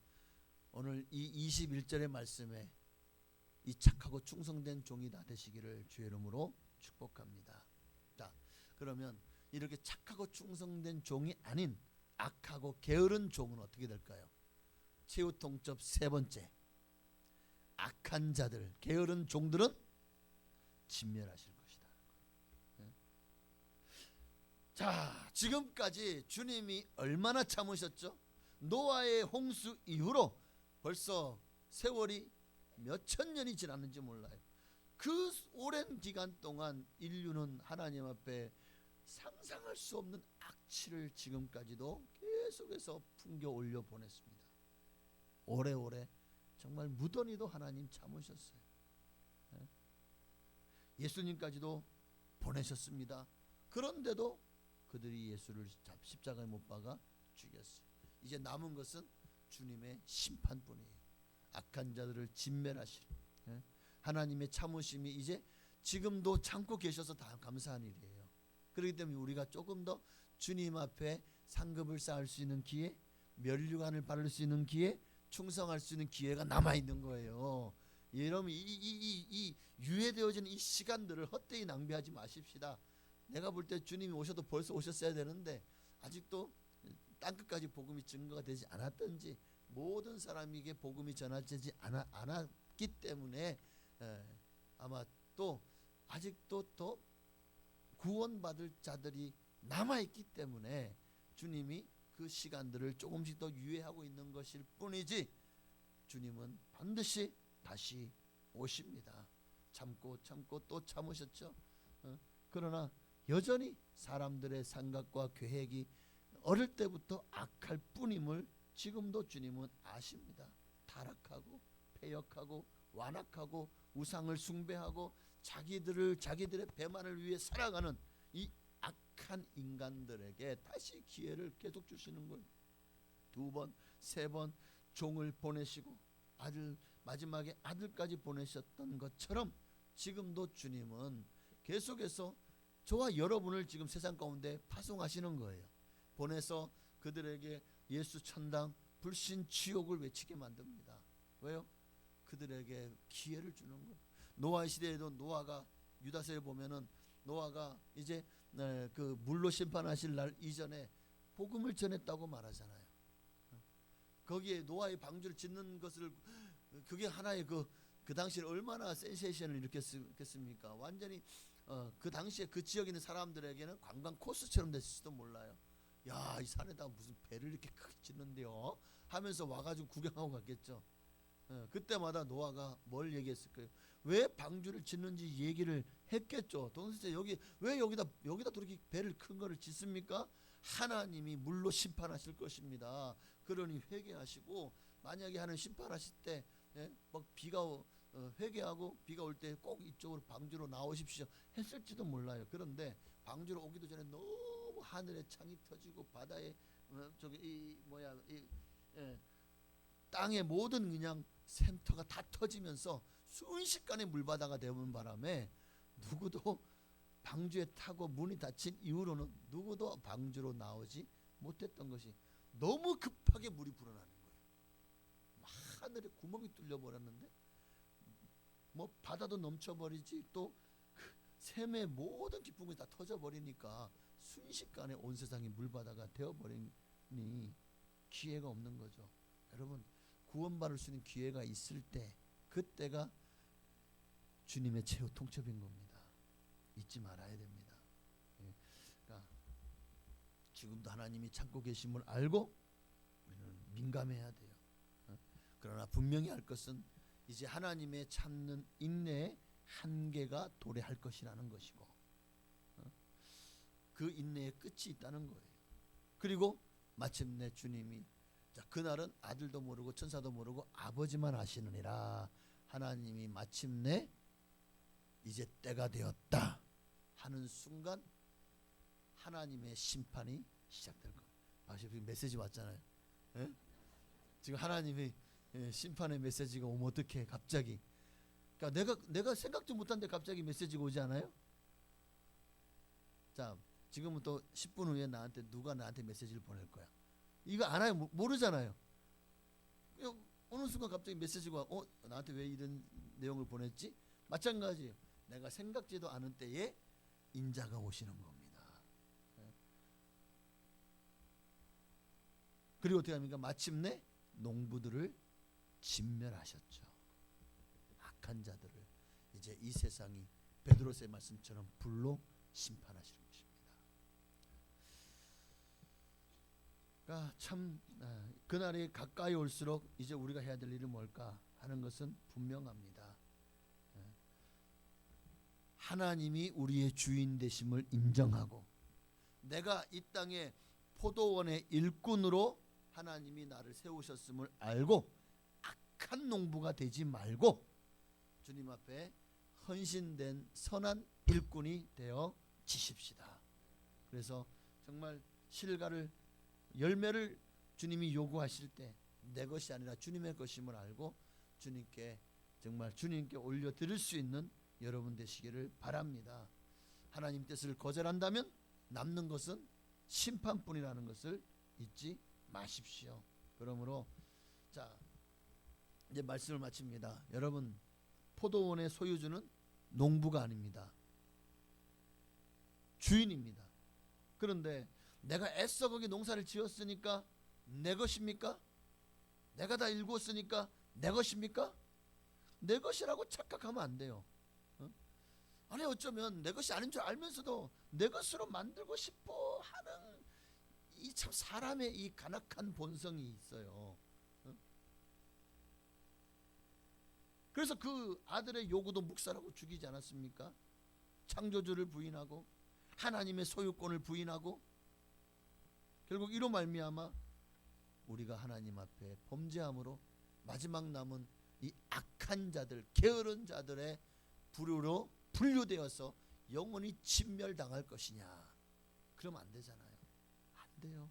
오늘 이 21절의 말씀에 이 착하고 충성된 종이 다 되시기를 주의 이름으로 축복합니다. 자, 그러면 이렇게 착하고 충성된 종이 아닌 악하고 게으른 종은 어떻게 될까요? 최후 통첩 세 번째, 악한 자들, 게으른 종들은 진멸하실 것이다. 자, 지금까지 주님이 얼마나 참으셨죠? 노아의 홍수 이후로 벌써 세월이 몇천 년이 지났는지 몰라요. 그 오랜 기간 동안 인류는 하나님 앞에 상상할 수 없는 악취를 지금까지도 계속해서 풍겨 올려 보냈습니다. 오래오래 정말 무던히도 하나님 참으셨어요. 예수님까지도 보내셨습니다. 그런데도 그들이 예수를 십자가에 못 박아 죽였어요. 이제 남은 것은 주님의 심판뿐이에요. 악한 자들을 진멸하실 하나님의 참으심이 이제 지금도 참고 계셔서 다 감사한 일이에요. 그렇기 때문에 우리가 조금 더 주님 앞에 상급을 쌓을 수 있는 기회, 면류관을 바를 수 있는 기회, 충성할 수 있는 기회가 남아 있는 거예요. 여러분 이 유예되어지는 이 시간들을 헛되이 낭비하지 마십시다. 내가 볼 때 주님이 오셔도 벌써 오셨어야 되는데 아직도 땅끝까지 복음이 증거가 되지 않았던지, 모든 사람에게 복음이 전하지 않았기 때문에 아마 또 아직도 더 구원받을 자들이 남아있기 때문에 주님이 그 시간들을 조금씩 더 유예하고 있는 것일 뿐이지, 주님은 반드시 다시 오십니다. 참고 또 참으셨죠. 그러나 여전히 사람들의 생각과 계획이 어릴 때부터 악할 뿐임을 지금도 주님은 아십니다. 타락하고 패역하고 완악하고 우상을 숭배하고 자기들의 배만을 위해 살아가는 이 악한 인간들에게 다시 기회를 계속 주시는 거예요. 2번, 3번 종을 보내시고 마지막에 아들까지 보내셨던 것처럼 지금도 주님은 계속해서 저와 여러분을 지금 세상 가운데 파송하시는 거예요. 보내서 그들에게 예수 천당 불신 지옥을 외치게 만듭니다. 왜요? 그들에게 기회를 주는 거예요. 노아의 시대에도 노아가, 유다서에 보면은 노아가 이제 그 물로 심판하실 날 이전에 복음을 전했다고 말하잖아요. 거기에 노아의 방주를 짓는 것을, 그게 하나의 그 당시에 얼마나 센세이션을 일으켰겠습니까? 완전히 그 당시에 그 지역에 있는 사람들에게는 관광 코스처럼 됐을지도 몰라요. 야, 이 산에다 무슨 배를 이렇게 크게 짓는데요 하면서 와가지고 구경하고 갔겠죠. 그때마다 노아가 뭘 얘기했을까요? 왜 방주를 짓는지 얘기를 했겠죠. 도대체 왜 여기다 그렇게 배를 큰 거를 짓습니까? 하나님이 물로 심판하실 것입니다. 그러니 회개하시고, 만약에 하나님 심판하실 때 막 회개하고 비가 올 때 꼭 이쪽으로 방주로 나오십시오 했을지도 몰라요. 그런데 방주로 오기도 전에 너무 하늘에 창이 터지고 바다에 땅의 모든 그냥 샘터가 다 터지면서 순식간에 물바다가 되는 바람에 누구도 방주에 타고 문이 닫힌 이후로는 누구도 방주로 나오지 못했던 것이, 너무 급하게 물이 불어나는 거예요. 하늘에 구멍이 뚫려 버렸는데 뭐 바다도 넘쳐버리지, 또 샘의 모든 깊은 것이 다 터져버리니까 순식간에 온 세상이 물바다가 되어버리니 기회가 없는 거죠. 여러분, 구원받을 수 있는 기회가 있을 때 그때가 주님의 최후 통첩인 겁니다. 잊지 말아야 됩니다. 그러니까 지금도 하나님이 참고 계심을 알고 우리는 민감해야 돼요. 그러나 분명히 할 것은 이제 하나님의 참는 인내의 한계가 도래할 것이라는 것이고, 그 인내의 끝이 있다는 거예요. 그리고 마침내 주님이 자, 그날은 아들도 모르고 천사도 모르고 아버지만 아시느니라. 하나님이 마침내 이제 때가 되었다 하는 순간 하나님의 심판이 시작될 겁니다. 지금 메시지 왔잖아요. 예? 지금 하나님이 심판의 메시지가 오면 어떡해 갑자기. 그러니까 내가 생각도 못한데 갑자기 메시지가 오지 않아요? 자, 지금부터 10분 후에 누가 나한테 메시지를 보낼 거야. 이거 알아요? 모르잖아요. 어느 순간 갑자기 메시지가 나한테 왜 이런 내용을 보냈지? 마찬가지예요. 내가 생각지도 않은 때에 인자가 오시는 겁니다. 그리고 어떻게 합니까? 마침내 농부들을 진멸하셨죠. 악한 자들을 이제 이 세상이 베드로서의 말씀처럼 불로 심판하시는 것입니다. 그러니까 참 그날이 가까이 올수록 이제 우리가 해야 될 일이 뭘까 하는 것은 분명합니다. 하나님이 우리의 주인 되심을 인정하고 내가 이 땅에 포도원의 일꾼으로 하나님이 나를 세우셨음을 알고 악한 농부가 되지 말고 주님 앞에 헌신된 선한 일꾼이 되어 지십시다. 그래서 정말 실과를 열매를 주님이 요구하실 때 내 것이 아니라 주님의 것임을 알고 주님께 정말 주님께 올려드릴 수 있는 여러분 되시기를 바랍니다. 하나님 뜻을 거절한다면 남는 것은 심판뿐이라는 것을 잊지 마십시오. 그러므로 자 이제 말씀을 마칩니다. 여러분 포도원의 소유주는 농부가 아닙니다. 주인입니다. 그런데 내가 애써 거기 농사를 지었으니까 내 것입니까? 내가 다 일구었으니까 내 것입니까? 내 것이라고 착각하면 안 돼요. 아니 어쩌면 내 것이 아닌 줄 알면서도 내 것으로 만들고 싶어 하는 이 참 사람의 이 간악한 본성이 있어요. 그래서 그 아들의 요구도 묵살하고 죽이지 않았습니까? 창조주를 부인하고 하나님의 소유권을 부인하고 결국 이로 말미암아 우리가 하나님 앞에 범죄함으로 마지막 남은 이 악한 자들, 게으른 자들의 부류로 분류되어서 영원히 진멸당할 것이냐? 그러면 안 되잖아요. 안 돼요.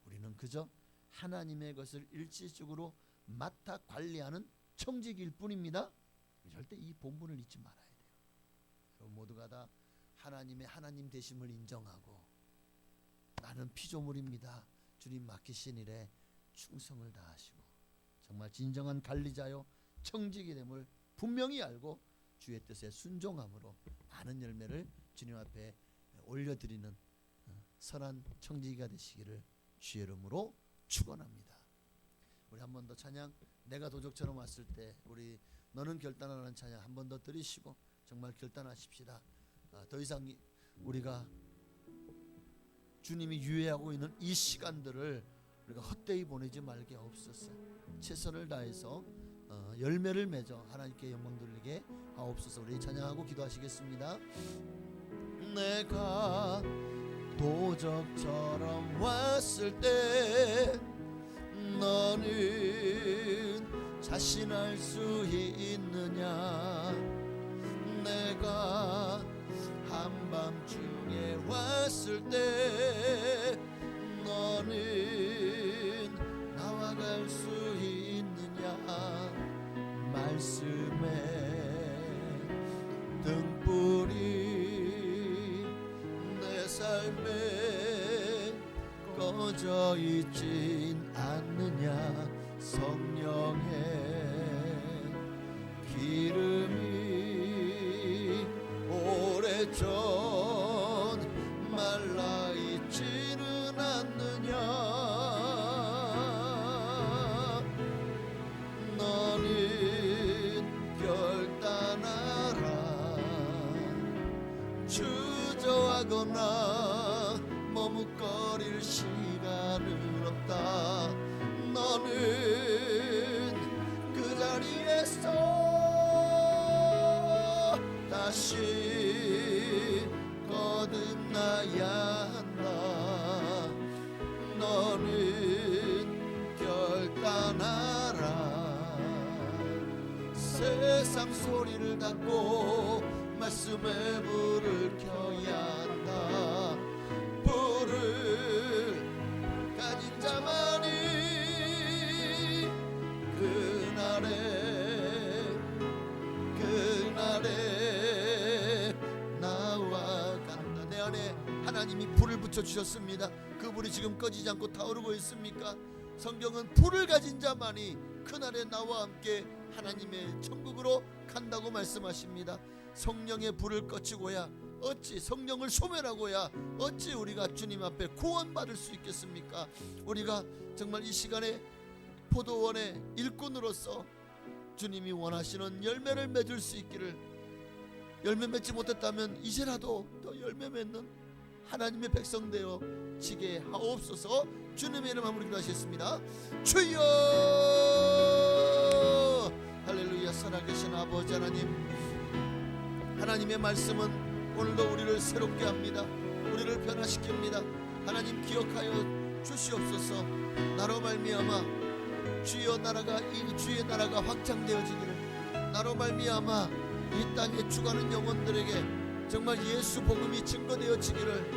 우리는 그저 하나님의 것을 일시적으로 맡아 관리하는 청직일 뿐입니다. 절대 이 본분을 잊지 말아야 돼요. 여러분 모두가 다 하나님의 하나님 되심을 인정하고 나는 피조물입니다. 주님 맡기신 일에 충성을 다하시고 정말 진정한 관리자요 청직이 됨을 분명히 알고 주의 뜻에 순종함으로 많은 열매를 주님 앞에 올려드리는 선한 청지기가 되시기를 주의 이름으로 축원합니다. 우리 한 번 더 찬양 내가 도적처럼 왔을 때 우리 너는 결단하라는 찬양 한 번 더 들으시고 정말 결단하십시다. 더 이상 우리가 주님이 유예하고 있는 이 시간들을 우리가 헛되이 보내지 말게 하옵소서. 최선을 다해서 열매를 맺어 하나님께 영광 돌리게 하옵소서. 우리 찬양하고 기도하시겠습니다. 내가 도적처럼 왔을 때 너는 자신할 수 있느냐? 내가 한밤중에 왔을 때 너는 나와 갈 수 있느냐? 말씀에 등불이 내 삶에 꺼져 있진 않느냐? 성령의 기름이 오래전 말라 있지는 않느냐? 너는 결단하라. 주저하거나 머뭇거릴 시간은 없다. 너는 그 자리에서 다시 거듭나야 세상 소리를 닫고 말씀의 불을 켜야 한다. 불을 가진 자만이 그날에 나와 간다. 내 안에 하나님이 불을 붙여주셨습니다. 그 불이 지금 꺼지지 않고 타오르고 있습니까? 성경은 불을 가진 자만이 그날에 나와 함께 하나님의 천국으로 간다고 말씀하십니다. 성령의 불을 꺼치고야 어찌 성령을 소멸하고야 어찌 우리가 주님 앞에 구원받을 수 있겠습니까? 우리가 정말 이 시간에 포도원의 일꾼으로서 주님이 원하시는 열매를 맺을 수 있기를, 열매 맺지 못했다면 이제라도 또 열매 맺는 하나님의 백성 되어 지게 하옵소서. 주님의 이름 한번 기도하시겠습니다. 주여, 할렐루야. 살아계신 아버지 하나님, 하나님의 말씀은 오늘도 우리를 새롭게 합니다. 우리를 변화시킵니다. 하나님 기억하여 주시옵소서. 나로 말미암아 주의 나라가 확장되어지기를, 나로 말미암아 이 땅에 죽어가는 영혼들에게 정말 예수 복음이 증거되어지기를,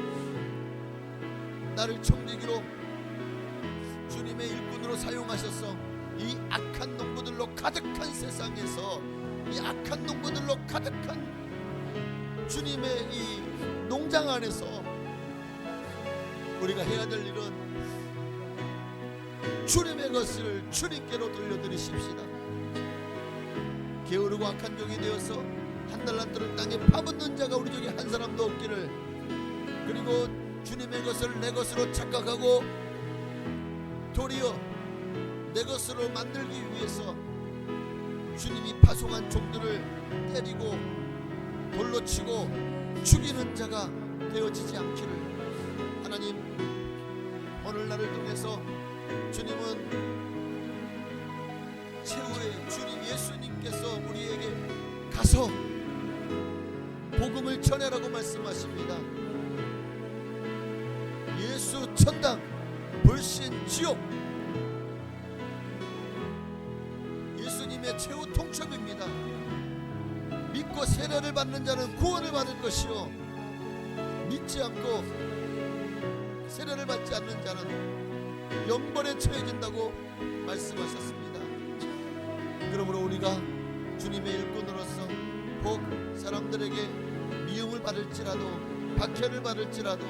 나를 청지기로 주님의 일꾼으로 사용하셔서 이 악한 농부들로 가득한 세상에서, 이 악한 농부들로 가득한 주님의 이 농장 안에서 우리가 해야 될 일은 주님의 것을 주님께로 돌려드리십시다. 게으르고 악한 종이 되어서 한 달란트를 땅에 파묻는 자가 우리 중에 한 사람도 없기를, 그리고 주님의 것을 내 것으로 착각하고 도리어 내 것으로 만들기 위해서 주님이 파송한 종들을 때리고 돌로 치고 죽이는 자가 되어지지 않기를, 하나님 오늘 날을 통해서 주님은 최후의 주님 예수님께서 우리에게 가서 복음을 전해라고 말씀하십니다. 예수 천당, 불신 지옥, 예수님의 최후 통첩입니다. 믿고 세례를 받는 자는 구원을 받을 것이요, 믿지 않고 세례를 받지 않는 자는 영벌에 처해진다고 말씀하셨습니다. 그러므로 우리가 주님의 일꾼으로서 혹 사람들에게 미움을 받을지라도, 박해를 받을지라도,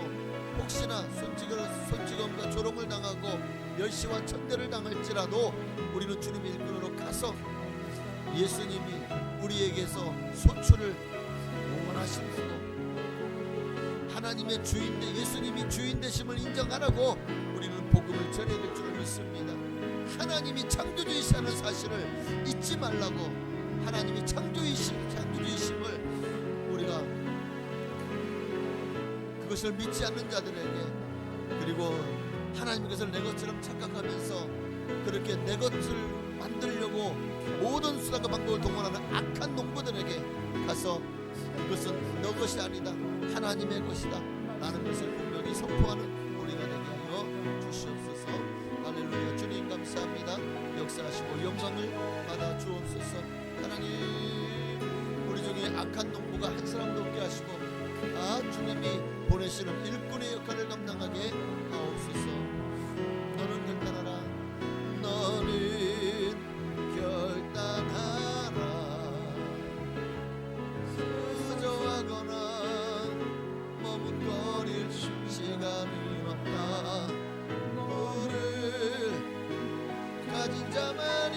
혹시나 손찌검과 조롱을 당하고 멸시와 천대를 당할지라도 우리는 주님의 일꾼으로 가서 예수님이 우리에게서 소출을 원하심으로 하나님의 주인데 예수님이 주인 되심을 인정하라고 우리는 복음을 전해야 될 줄을 믿습니다. 하나님이 창조주이시라는 사실을 잊지 말라고, 하나님이 창조주이심을 우리가 그것을 믿지 않는 자들에게, 그리고 하나님의 것을 내 것처럼 착각하면서 그렇게 내 것을 만들려고 모든 수단과 방법을 동원하는 악한 농부들에게 가서 이것은 너 것이 아니다, 하나님의 것이다 라는 것을 분명히 선포하는 우리가 되게 하여 주시옵소서. 할렐루야. 주님 감사합니다. 역사하시고 영광을 받아 주옵소서. 하나님, 우리 중에 악한 농부가 한 사람도 없게 하시고 주님이 보내시는 일꾼의 역할을 감당하게 하옵소서. 너는 결단하라, 너는 결단하라. 저하거나 머뭇거릴 시간이 없다. 너를 가진 자만이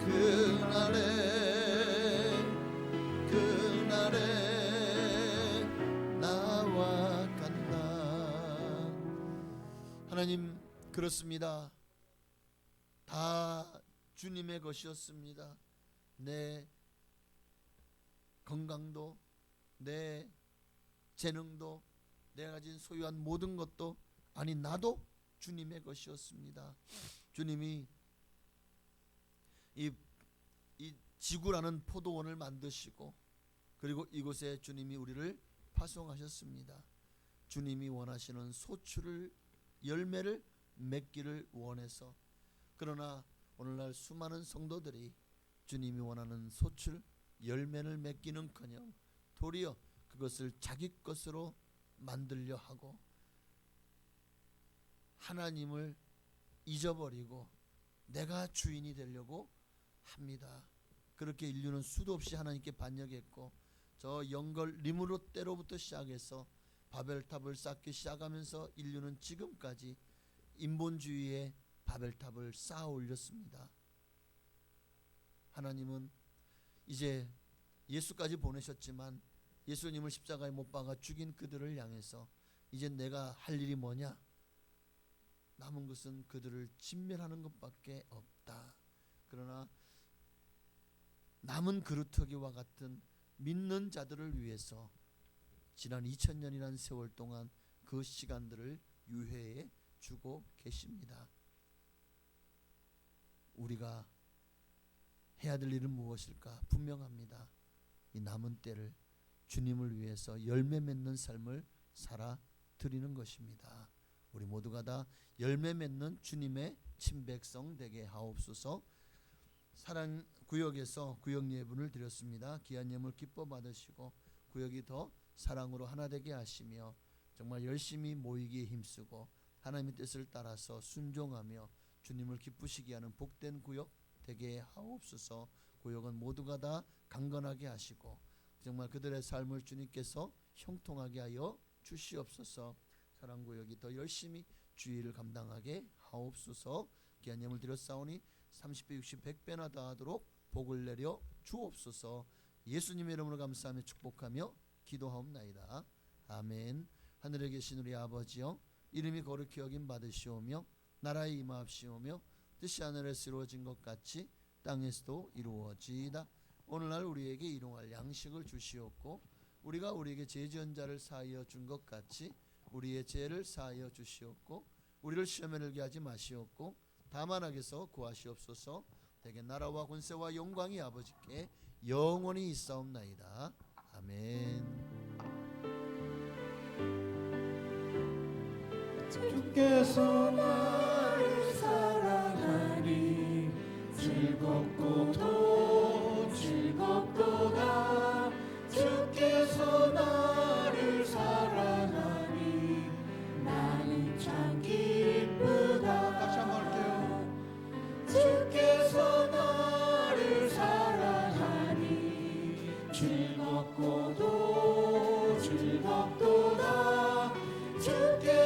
그날에 나와 간다. 하나님, 그렇습니다. 다 주님의 것이었습니다. 내 건강도, 내 재능도, 내가 가진 소유한 모든 것도, 아니 나도 주님의 것이었습니다. 주님이 이 지구라는 포도원을 만드시고, 그리고 이곳에 주님이 우리를 파송하셨습니다. 주님이 원하시는 소출을, 열매를 맺기를 원해서. 그러나 오늘날 수많은 성도들이 주님이 원하는 소출 열매를 맺기는커녕 도리어 그것을 자기 것으로 만들려 하고 하나님을 잊어버리고 내가 주인이 되려고 합니다. 그렇게 인류는 수도 없이 하나님께 반역했고 저 영걸 리므롯 때로부터 시작해서 바벨탑을 쌓기 시작하면서 인류는 지금까지 인본주의의 바벨탑을 쌓아 올렸습니다. 하나님은 이제 예수까지 보내셨지만 예수님을 십자가에 못 박아 죽인 그들을 향해서 이제 내가 할 일이 뭐냐? 남은 것은 그들을 진멸하는 것밖에 없다. 그러나 남은 그루터기와 같은 믿는 자들을 위해서 지난 2000년이라는 세월 동안 그 시간들을 유예해 주고 계십니다. 우리가 해야 될 일은 무엇일까? 분명합니다. 이 남은 때를 주님을 위해서 열매 맺는 삶을 살아 드리는 것입니다. 우리 모두가 다 열매 맺는 주님의 친백성 되게 하옵소서. 사랑 구역에서 구역 예분을 드렸습니다. 귀한 예물 기뻐 받으시고 구역이 더 사랑으로 하나 되게 하시며 정말 열심히 모이기에 힘쓰고 하나님의 뜻을 따라서 순종하며 주님을 기쁘시게 하는 복된 구역 되게 하옵소서. 구역은 모두가 다 강건하게 하시고 정말 그들의 삶을 주님께서 형통하게 하여 주시옵소서. 사랑구역이 더 열심히 주의를 감당하게 하옵소서. 귀한 예물 드렸사오니 30배 60 100배나 더하도록 복을 내려 주옵소서. 예수님의 이름으로 감사하며 축복하며 기도하옵나이다. 아멘. 하늘에 계신 우리 아버지여, 이름이 거룩히 여김 받으시오며 나라에 임하옵시오며 뜻이 하늘에서 이루어진 것 같이 땅에서도 이루어지이다. 오늘날 우리에게 일용할 양식을 주시옵고 우리가 우리에게 죄 지은 자를 사하여 준 것 같이 우리의 죄를 사하여 주시옵고 우리를 시험에 들게 하지 마시옵고 다만 악에서 구하시옵소서. 대개 나라와 권세와 영광이 아버지께 영원히 있사옵나이다. 아멘. 주께서 나를 사랑하니 즐겁고도 즐겁도다. 주께서 나를 사랑하니 나는 참 기쁘다. 다시 한번 할게요. 주께서 나를 사랑하니 즐겁고도 즐겁도다. 주께서